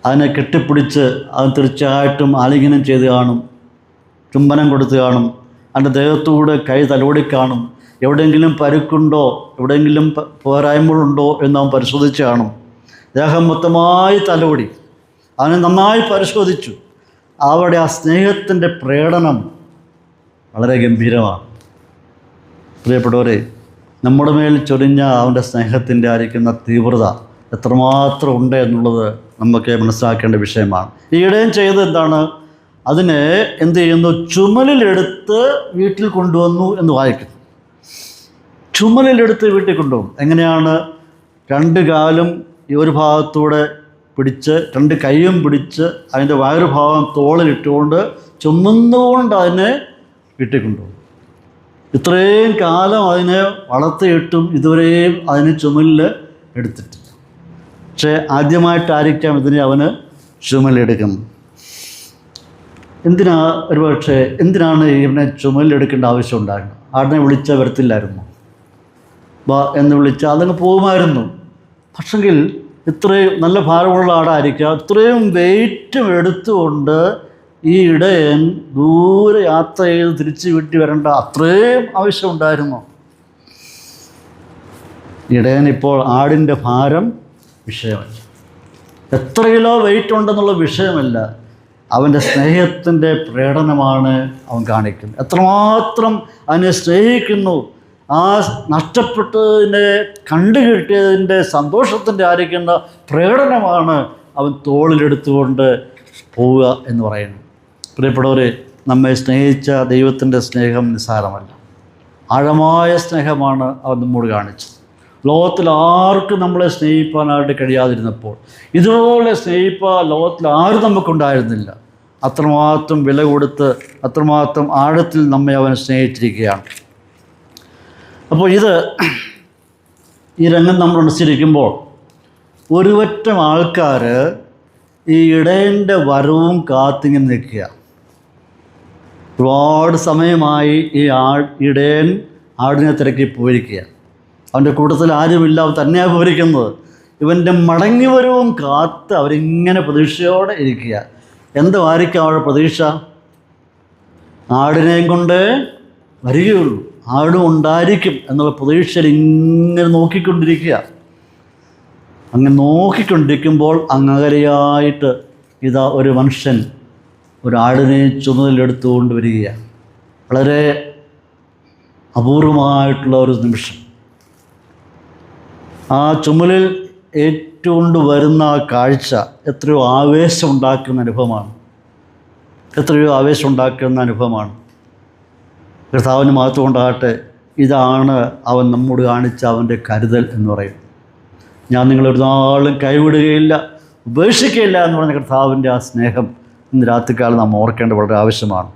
അതിനെ കെട്ടിപ്പിടിച്ച് അത് തീർച്ചയായിട്ടും ആലിംഗനം ചെയ്ത് കാണും, ചുംബനം കൊടുത്ത് കാണും, അതിൻ്റെ ദേഹത്തൂടെ കൈ തലോടി കാണും. എവിടെയെങ്കിലും പരുക്കുണ്ടോ, എവിടെയെങ്കിലും പോരായ്മകളുണ്ടോ എന്ന് അവൻ പരിശോധിച്ച് കാണും. ദേഹം മൊത്തമായി തലോടി അവനെ നന്നായി പരിശോധിച്ചു. അവിടെ ആ സ്നേഹത്തിൻ്റെ പ്രകടനം വളരെ ഗംഭീരമാണ്. പ്രിയപ്പെട്ടവരെ, നമ്മുടെ മേൽ ചൊരിഞ്ഞ അവൻ്റെ സ്നേഹത്തിൻ്റെ ആയിരിക്കുന്ന തീവ്രത എത്രമാത്രം ഉണ്ട് എന്നുള്ളത് നമുക്ക് മനസ്സിലാക്കേണ്ട വിഷയമാണ്. ഈ ഇടയൻ ചെയ്തത് എന്താണ്? അതിനെ എന്ത് ചെയ്യുന്നു? ചുമലിലെടുത്ത് വീട്ടിൽ കൊണ്ടുവന്നു എന്ന് വായിക്കുന്നു. ചുമലിലെടുത്ത് വീട്ടിൽ കൊണ്ടുപോകും. എങ്ങനെയാണ്? രണ്ട് കാലും ഈ ഒരു ഭാഗത്തൂടെ പിടിച്ച്, രണ്ട് കൈയും പിടിച്ച് അതിൻ്റെ വയറുഭാഗം തോളിലിട്ടുകൊണ്ട് ചുമന്നുകൊണ്ട് അതിനെ വീട്ടിൽ കൊണ്ടുപോകും. ഇത്രയും കാലം അതിനെ വളർത്തിയിട്ടും ഇതുവരെയും അതിന് ചുമലിൽ എടുത്തിട്ടില്ല. പക്ഷേ ആദ്യമായിട്ടായിരിക്കാം ഇതിനെ അവന് ചുമലെടുക്കുന്നത്. എന്തിനാണ് ഇവനെ ചുമലിലെടുക്കേണ്ട ആവശ്യം ഉണ്ടായിരുന്നത്? ആടിനെ വിളിച്ചാൽ വരത്തില്ലായിരുന്നു, ബാ എന്ന് വിളിച്ചാൽ അതങ്ങ് പോകുമായിരുന്നു. പക്ഷെങ്കിൽ ഇത്രയും നല്ല ഭാരമുള്ള ആടായിരിക്കുക, ഇത്രയും വെയിറ്റും എടുത്തുകൊണ്ട് ഈ ഇടയൻ ദൂരെ യാത്ര ചെയ്ത് തിരിച്ച് വീട്ടിൽ വരേണ്ട അത്രയും ആവശ്യമുണ്ടായിരുന്നു. ഇടയൻ ഇപ്പോൾ ആടിൻ്റെ ഭാരം വിഷയമല്ല, എത്ര കിലോ വെയിറ്റ് ഉണ്ടെന്നുള്ള വിഷയമല്ല, അവൻ്റെ സ്നേഹത്തിൻ്റെ പ്രകടനമാണ് അവൻ കാണിക്കുന്നത്. എത്രമാത്രം അവനെ സ്നേഹിക്കുന്നു, ആ നഷ്ടപ്പെട്ടതിനെ കണ്ടുകിട്ടിയതിൻ്റെ സന്തോഷത്തിൻ്റെ ആയിരിക്കുന്ന പ്രകടനമാണ് അവൻ തോളിലെടുത്തുകൊണ്ട് പോവുക എന്ന് പറയുന്നത്. പ്രിയപ്പെട്ടവരെ, നമ്മെ സ്നേഹിച്ച ദൈവത്തിൻ്റെ സ്നേഹം നിസ്സാരമല്ല, ആഴമായ സ്നേഹമാണ് അവൻ നമ്മോട് കാണിച്ചത്. ലോകത്തിൽ ആർക്കും നമ്മളെ സ്നേഹിക്കാനായിട്ട് കഴിയാതിരുന്നപ്പോൾ ഇതുപോലെ സ്നേഹിപ്പാൻ ലോകത്തിൽ ആരും നമുക്കുണ്ടായിരുന്നില്ല. അത്രമാത്രം വില കൊടുത്ത് അത്രമാത്രം ആഴത്തിൽ നമ്മെ അവൻ സ്നേഹിച്ചിരിക്കുകയാണ്. അപ്പോൾ ഈ രംഗം നമ്മൾ അനുസരിക്കുമ്പോൾ ഒരുപറ്റം ആൾക്കാർ ഈ ഇടയൻ്റെ വരവും കാത്തിങ്ങനെ നിൽക്കുക. ഒരുപാട് സമയമായി ഈ ഇടയൻ ആടിനെ തിരക്കി പോയിരിക്കുക. അവൻ്റെ കൂട്ടത്തിൽ ആരുമില്ല, അവൻ തന്നെയാണ് പോയിരിക്കുന്നത്. ഇവൻ്റെ മടങ്ങി വരവും കാത്ത് അവരിങ്ങനെ പ്രതീക്ഷയോടെ ഇരിക്കുക. എന്തായിരിക്കും അവരുടെ പ്രതീക്ഷ? ആടിനെയും കൊണ്ട് വരികയുള്ളൂ, ആടും ഉണ്ടായിരിക്കും എന്നുള്ള പ്രതീക്ഷയിൽ ഇങ്ങനെ നോക്കിക്കൊണ്ടിരിക്കുക. അങ്ങനെ നോക്കിക്കൊണ്ടിരിക്കുമ്പോൾ അങ്ങകരയായിട്ട് ഇതാ ഒരു മനുഷ്യൻ ഒരാടിനെ ചുമലിലെടുത്തുകൊണ്ട് വരികയാണ്. വളരെ അപൂർവമായിട്ടുള്ള ഒരു നിമിഷം. ആ ചുമലിൽ ഏറ്റുകൊണ്ട് വരുന്ന ആ കാഴ്ച എത്രയോ ആവേശമുണ്ടാക്കുന്ന അനുഭവമാണ്, കർത്താവിന് മഹത്വം ഉണ്ടാകട്ടെ. ഇതാണ് അവൻ നമ്മോട് കാണിച്ച അവൻ്റെ കരുതൽ എന്ന് പറയും. ഞാൻ നിങ്ങളൊരു നാളും കൈവിടുകയില്ല, ഉപേക്ഷിക്കുകയില്ല എന്ന് പറഞ്ഞ കർത്താവിൻ്റെ ആ സ്നേഹം ഇന്ന് രാത്രികാലം നാം ഓർക്കേണ്ടത് വളരെ ആവശ്യമാണ്.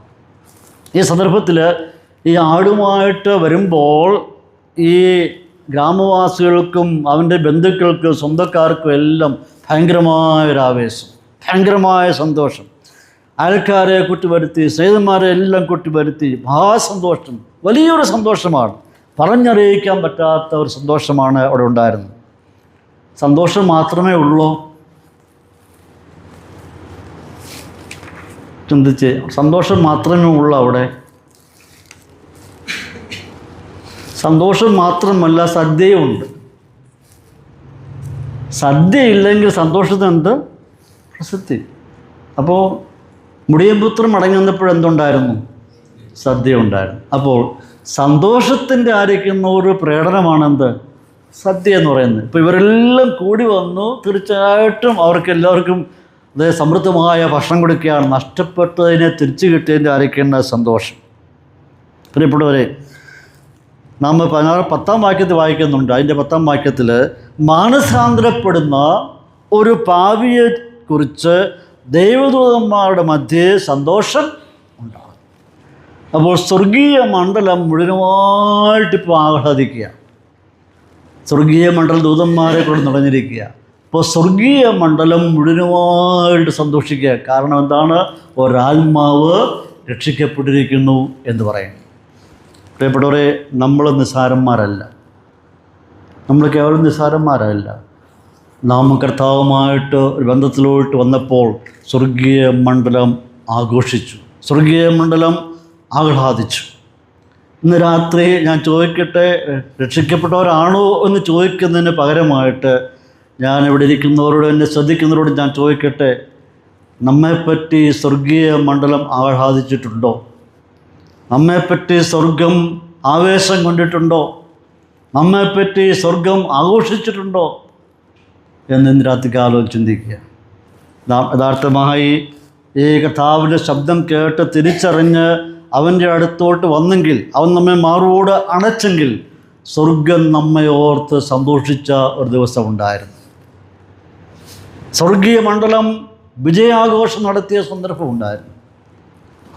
ഈ സന്ദർഭത്തിൽ ഈ ആടുമായിട്ട് വരുമ്പോൾ ഈ ഗ്രാമവാസികൾക്കും അവൻ്റെ ബന്ധുക്കൾക്കും സ്വന്തക്കാർക്കും എല്ലാം ഭയങ്കരമായൊരാവേശം, ഭയങ്കരമായ സന്തോഷം. അയൽക്കാരെ കൂട്ടിവരുത്തി, സ്നേഹിതന്മാരെ എല്ലാം കൂട്ടിവരുത്തി മഹാസന്തോഷം, വലിയൊരു സന്തോഷമാണ്, പറഞ്ഞറിയിക്കാൻ പറ്റാത്ത ഒരു സന്തോഷമാണ് അവിടെ ഉണ്ടായിരുന്നത്. സന്തോഷം മാത്രമേ ഉള്ളൂ? ചിന്തിച്ച്, സന്തോഷം മാത്രമേ ഉള്ളൂ അവിടെ? സന്തോഷം മാത്രമല്ല, സദ്യയുണ്ട്. സദ്യ ഇല്ലെങ്കിൽ സന്തോഷത്തിന് എന്ത് പ്രസക്തി? അപ്പോൾ മുടിയൻപുത്രം മടങ്ങി വന്നപ്പോഴെന്തുണ്ടായിരുന്നു? സദ്യ ഉണ്ടായിരുന്നു. അപ്പോൾ സന്തോഷത്തിൻ്റെ ആയിരിക്കുന്ന ഒരു പ്രകടനമാണെന്ത്? സദ്യ എന്ന് പറയുന്നത്. ഇപ്പോൾ ഇവരെല്ലാം കൂടി വന്നു, തീർച്ചയായിട്ടും അവർക്കെല്ലാവർക്കും അതേ സമൃദ്ധമായ ഭക്ഷണം കൊടുക്കുകയാണ്. നഷ്ടപ്പെട്ടതിനെ തിരിച്ചു കിട്ടിയതിൻ്റെ ആയിരിക്കുന്ന സന്തോഷം. പ്രിയപ്പെട്ടവരെ, നാം 10-ാം വാക്യത്തിൽ വായിക്കുന്നുണ്ട്. അതിൻ്റെ 10-ാം വാക്യത്തിൽ മാനസാന്തരപ്പെടുന്ന ഒരു പാപിയെക്കുറിച്ച് ദൈവദൂതന്മാരുടെ മധ്യേ സന്തോഷം ഉണ്ടാകും. അപ്പോൾ സ്വർഗീയ മണ്ഡലം മുഴുവനായിട്ടിപ്പോൾ ആഹ്ലാദിക്കുക. സ്വർഗീയ മണ്ഡലം ദൂതന്മാരെ കൊണ്ട് നിറഞ്ഞിരിക്കുക. അപ്പോൾ സ്വർഗീയ മണ്ഡലം മുഴുവനായിട്ട് സന്തോഷിക്കുക. കാരണം എന്താണ്? ഒരാത്മാവ് രക്ഷിക്കപ്പെട്ടിരിക്കുന്നു എന്ന് പറയുന്നു. പ്രിയപ്പെട്ടവരെ, നമ്മൾ നിസ്സാരന്മാരല്ല, നമ്മൾ കേവലം നിസ്സാരന്മാരല്ല. നാം കർത്താവുമായിട്ട് ഒരു ബന്ധത്തിലോട്ട് വന്നപ്പോൾ സ്വർഗീയ മണ്ഡലം ആഘോഷിച്ചു, സ്വർഗീയ മണ്ഡലം ആഹ്ലാദിച്ചു. ഇന്ന് രാത്രി ഞാൻ ചോദിക്കട്ടെ, രക്ഷിക്കപ്പെട്ടവരാണോ എന്ന് ചോദിക്കുന്നതിന് പകരമായിട്ട് ഞാൻ ഇവിടെ ഇരിക്കുന്നവരോട്, എന്നെ ശ്രദ്ധിക്കുന്നവരോട് ഞാൻ ചോദിക്കട്ടെ, നമ്മെപ്പറ്റി സ്വർഗീയ മണ്ഡലം ആഹ്ലാദിച്ചിട്ടുണ്ടോ? നമ്മെപ്പറ്റി സ്വർഗം ആവേശം കൊണ്ടിട്ടുണ്ടോ? നമ്മെപ്പറ്റി സ്വർഗം ആഘോഷിച്ചിട്ടുണ്ടോ എന്ന് രാത്രികാലം ചിന്തിക്കുക. യഥാർത്ഥമായി ഈ കർത്താവിൻ്റെ ശബ്ദം കേട്ട് തിരിച്ചറിഞ്ഞ് അവൻ്റെ അടുത്തോട്ട് വന്നെങ്കിൽ, അവൻ നമ്മെ മാറോട് അണച്ചെങ്കിൽ, സ്വർഗം നമ്മെ ഓർത്ത് സന്തോഷിച്ച ഒരു ദിവസം ഉണ്ടായിരുന്നു. സ്വർഗീയ മണ്ഡലം വിജയാഘോഷം നടത്തിയ സന്ദർഭം ഉണ്ടായിരുന്നു.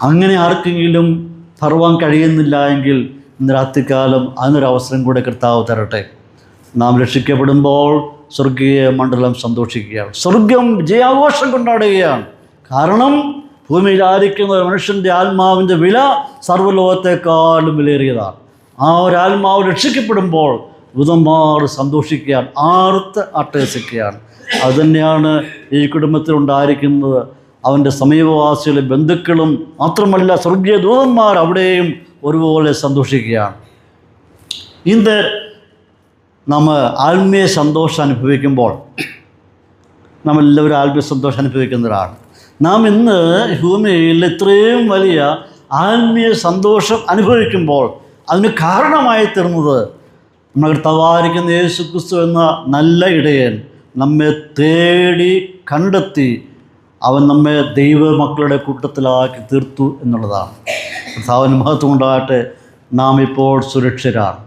അങ്ങനെ ആർക്കെങ്കിലും പറവാൻ കഴിയുന്നില്ല എങ്കിൽ ഇന്ന് രാത്രികാലം അതിനൊരവസരം കൂടെ കർത്താവ് തരട്ടെ. നാം രക്ഷിക്കപ്പെടുമ്പോൾ സ്വർഗീയ മണ്ഡലം സന്തോഷിക്കുകയാണ്, സ്വർഗം വിജയാഘോഷം കൊണ്ടാടുകയാണ്. കാരണം ഭൂമിയിലായിരിക്കുന്ന ഒരു മനുഷ്യൻ്റെ ആത്മാവിൻ്റെ വില സർവ്വലോകത്തെക്കാളും വിലയേറിയതാണ്. ആ ഒരു ആത്മാവ് രക്ഷിക്കപ്പെടുമ്പോൾ ദൂതന്മാർ സന്തോഷിക്കുകയാണ്, ആർത്ത് അട്ടഹസിക്കുകയാണ്. അതുതന്നെയാണ് ഈ കുടുംബത്തിലുണ്ടായിരിക്കുന്നത്. അവൻ്റെ സമീപവാസികളും ബന്ധുക്കളും മാത്രമല്ല സ്വർഗീയ ദൂതന്മാർ അവിടെയും ഒരുപോലെ സന്തോഷിക്കുകയാണ്. ഇന്ന് നമ്മൾ ആത്മീയ സന്തോഷം അനുഭവിക്കുമ്പോൾ, നമ്മളെല്ലാവരും ആത്മീയ സന്തോഷം അനുഭവിക്കുന്നവരാണ്. നാം ഇന്ന് ഭൂമിയിൽ ഇത്രയും വലിയ ആത്മീയ സന്തോഷം അനുഭവിക്കുമ്പോൾ അതിന് കാരണമായി തീർന്നത് നമ്മുടെ കർത്താവായിരിക്കുന്ന യേശുക്രിസ്തു എന്ന നല്ല ഇടയൻ നമ്മെ തേടി കണ്ടെത്തി അവൻ നമ്മെ ദൈവമക്കളുടെ കൂട്ടത്തിലാക്കി തീർത്തു എന്നുള്ളതാണ്. കർത്താവിന് മഹത്വം ഉണ്ടാകട്ടെ. നാം ഇപ്പോൾ സുരക്ഷിതരാണ്.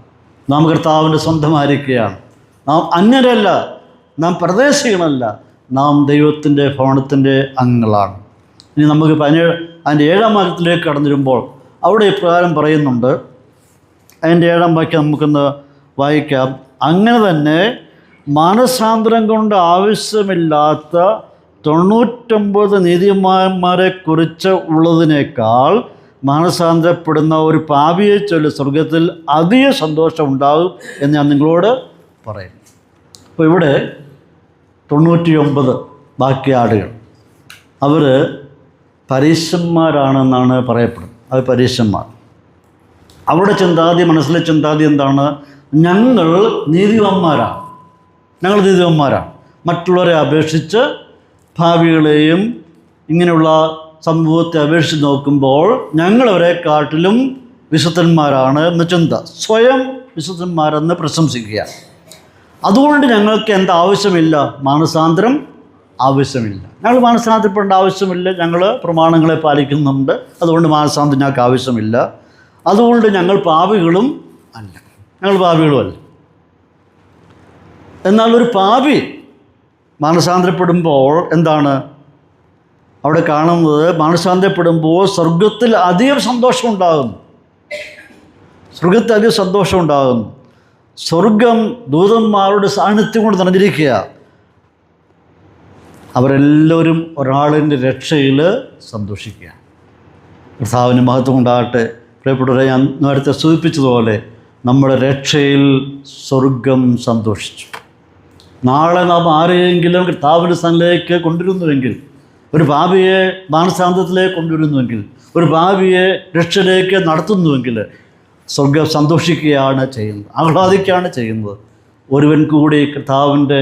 നാം കർത്താവിൻ്റെ സ്വന്തമായിരിക്കുകയാണ്. നാം അന്യരല്ല, നാം പ്രദേശികളല്ല, നാം ദൈവത്തിൻ്റെ ഭവനത്തിൻ്റെ അംഗങ്ങളാണ്. ഇനി നമുക്ക് അതിൻ്റെ 7-ാം വാക്യത്തിലേക്ക് കടന്നു വരുമ്പോൾ അവിടെ ഇപ്രകാരം പറയുന്നുണ്ട്. അതിൻ്റെ 7-ാം വാക്യം നമുക്കൊന്ന് വായിക്കാം. അങ്ങനെ തന്നെ മാനസാന്തരം കൊണ്ട് ആവശ്യമില്ലാത്ത 99 നീതിമാന്മാരെ കുറിച്ച് ഉള്ളതിനേക്കാൾ മാനസാന്തരപ്പെടുന്ന ഒരു പാപിയെ ചൊല്ലി സ്വർഗത്തിൽ അധിക സന്തോഷം ഉണ്ടാകും എന്ന് ഞാൻ നിങ്ങളോട് പറയും. അപ്പോൾ ഇവിടെ 99 ബാക്കി ആടുകൾ, അവർ പരീശന്മാരാണെന്നാണ് പറയപ്പെടുന്നത്. അത് പരീശന്മാർ. അവിടെ ചിന്താതി, മനസ്സിലെ ചിന്താതി എന്താണ്? ഞങ്ങൾ നീതിമാന്മാരാണ്, ഞങ്ങൾ നീതിമാന്മാരാണ്. മറ്റുള്ളവരെ അപേക്ഷിച്ച്, ഭാവികളെയും ഇങ്ങനെയുള്ള സമൂഹത്തെ അപേക്ഷിച്ച് നോക്കുമ്പോൾ ഞങ്ങളവരെക്കാട്ടിലും വിശുദ്ധന്മാരാണ് എന്ന ചിന്ത, സ്വയം വിശുദ്ധന്മാരെന്ന് പ്രശംസിക്കുക. അതുകൊണ്ട് ഞങ്ങൾക്ക് എന്താവശ്യമില്ല? മാനസാന്തരം ആവശ്യമില്ല. ഞങ്ങൾ മാനസാന്തരപ്പെടേണ്ട ആവശ്യമില്ല. ഞങ്ങൾ പ്രമാണങ്ങളെ പാലിക്കുന്നുണ്ട്, അതുകൊണ്ട് മാനസാന്തരം ഞങ്ങൾക്ക് ആവശ്യമില്ല. അതുകൊണ്ട് ഞങ്ങൾ പാപികളും അല്ല, ഞങ്ങൾ പാപികളുമല്ല. എന്നാൽ ഒരു പാപി മാനസാന്തരപ്പെടുമ്പോൾ എന്താണ് അവിടെ കാണുന്നത്? മാനസാന്തരപ്പെടുമ്പോൾ സ്വർഗത്തിൽ അധികം സന്തോഷമുണ്ടാകുന്നു. സ്വർഗത്തിൽ അധികം സന്തോഷമുണ്ടാകുന്നു. സ്വർഗം ദൂതന്മാരുടെ സാന്നിധ്യം കൊണ്ട് നിറഞ്ഞിരിക്കുക. അവരെല്ലാവരും ഒരാളിൻ്റെ രക്ഷയിൽ സന്തോഷിക്കുക. കർത്താവിന് മഹത്വം ഉണ്ടാകട്ടെ. പ്രിയപ്പെട്ടവരെ, ഞാൻ നേരത്തെ സൂചിപ്പിച്ചതുപോലെ നമ്മുടെ രക്ഷയിൽ സ്വർഗം സന്തോഷിച്ചു. നാളെ നാം ആരെയെങ്കിലും കർത്താവിൻ്റെ സ്ഥലത്തിലേക്ക് കൊണ്ടുവരുന്നുവെങ്കിൽ, ഒരു പാപിയെ മാനസാന്തരത്തിലേക്ക് കൊണ്ടുവരുന്നുവെങ്കിൽ, ഒരു പാപിയെ രക്ഷയിലേക്ക് നടത്തുന്നുവെങ്കിൽ സ്വർഗം സന്തോഷിക്കുകയാണ് ചെയ്യുന്നത്, ആഹ്ലാദിക്കുകയാണ് ചെയ്യുന്നത്. ഒരുവൻ കൂടി കർത്താവിൻ്റെ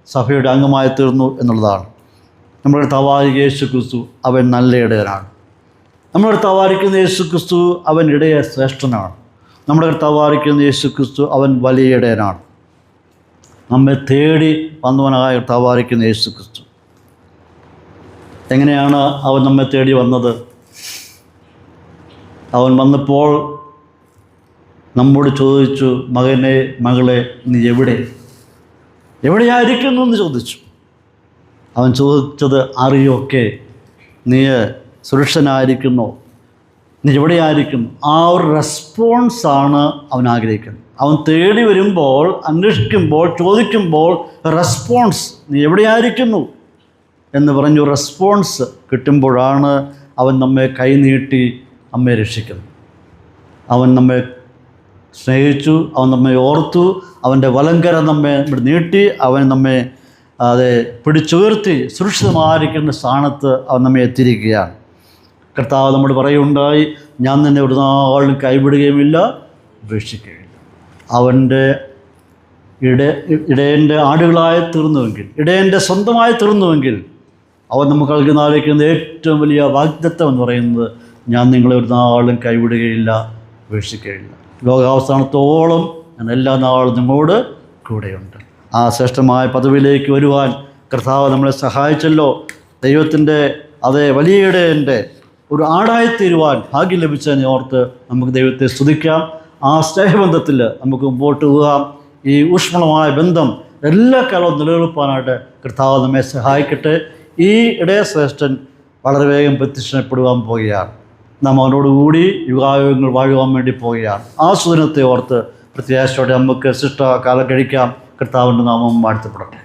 സഭയുടെ അംഗമായി തീർന്നു എന്നുള്ളതാണ്. നമ്മുടെ കർത്താവായ യേശു ക്രിസ്തു അവൻ നല്ല ഇടയനാണ്. നമ്മുടെ കർത്താവായിരിക്കുന്ന യേശു ക്രിസ്തു അവൻ ഇടയ ശ്രേഷ്ഠനാണ്. നമ്മുടെ കർത്താവായിരിക്കുന്ന യേശു ക്രിസ്തു അവൻ വലിയ ഇടയനാണ്. നമ്മെ തേടി വന്നവനായ കർത്താവായിരിക്കുന്ന യേശു ക്രിസ്തു. എങ്ങനെയാണ് അവൻ നമ്മെ തേടി വന്നത്? അവൻ വന്നപ്പോൾ നമ്മോട് ചോദിച്ചു, മകനെ, മകളെ, നീ എവിടെയായിരിക്കുന്നു എന്ന് ചോദിച്ചു. അവൻ ചോദിച്ചത്, അറിയൊക്കെ, നീ സുരക്ഷനായിരിക്കുന്നോ, നീ എവിടെയായിരിക്കുന്നു? ആ ഒരു റെസ്പോൺസാണ് അവൻ ആഗ്രഹിക്കുന്നത്. അവൻ തേടി വരുമ്പോൾ, അന്വേഷിക്കുമ്പോൾ, ചോദിക്കുമ്പോൾ റെസ്പോൺസ്, നീ എവിടെയായിരിക്കുന്നു എന്ന് പറഞ്ഞു റെസ്പോൺസ് കിട്ടുമ്പോഴാണ് അവൻ നമ്മെ കൈനീട്ടി നമ്മെ രക്ഷിക്കുന്നത്. അവൻ നമ്മെ സ്നേഹിച്ചു, അവൻ നമ്മെ ഓർത്തു, അവൻ്റെ വലങ്കര നമ്മെ നീട്ടി, അവൻ നമ്മെ പിടിച്ചുയർത്തി സുരക്ഷിതമായിരിക്കുന്ന സ്ഥാനത്ത് അവൻ നമ്മെ എത്തിയിരിക്കുകയാണ്. കർത്താവ് നമ്മോട് പറയുകയുണ്ടായി, ഞാൻ നിന്നെ ഒരു നാളും കൈവിടുകയുമില്ല, ഉപേക്ഷിക്കുകയില്ല. അവൻ്റെ ഇടയൻ്റെ ആടുകളായി തീർന്നുവെങ്കിൽ, ഇടയൻ്റെ സ്വന്തമായി തീർന്നുവെങ്കിൽ, അവൻ നമുക്ക് നൽകുന്ന ഏറ്റവും വലിയ വാഗ്ദത്തം എന്ന് പറയുന്നത്, ഞാൻ നിങ്ങളെ ഒരു നാളും കൈവിടുകയില്ല, ഉപേക്ഷിക്കുകയില്ല. ലോകാവസാനത്തോളം ഞാൻ എല്ലാ നാളും നിങ്ങളോട് കൂടെയുണ്ട്. ആ ശ്രേഷ്ഠമായ പദവിയിലേക്ക് വരുവാൻ കർത്താവ് നമ്മളെ സഹായിച്ചല്ലോ. ദൈവത്തിൻ്റെ വലിയ ഇടയൻ്റെ ഒരു ആടായിത്തീരുവാൻ ഭാഗ്യം ലഭിച്ചതിനെ ഓർത്ത് നമുക്ക് ദൈവത്തെ സ്തുതിക്കാം. ആ സ്നേഹബന്ധത്തിൽ നമുക്ക് മുമ്പോട്ട് പോകാം. ഈ ഊഷ്മളമായ ബന്ധം എല്ലാ കാലവും നിലനിൽപ്പാനായിട്ട് കർത്താവ് നമ്മെ സഹായിക്കട്ടെ. ഈ ഇടയശ്രേഷ്ഠൻ വളരെ വേഗം പ്രത്യക്ഷപ്പെടുവാൻ പോവുകയാണ്. നാം അവനോടുകൂടി യുഗായുഗങ്ങൾ വാഴുവാൻ വേണ്ടി പോവുകയാണ്. ആ സുദിനത്തെ ഓർത്ത് പ്രത്യാശയോടെ നമുക്ക് ശിഷ്ടകാലം കഴിക്കാം. കർത്താവിൻ്റെ നാമം വാഴ്ത്തപ്പെടട്ടെ.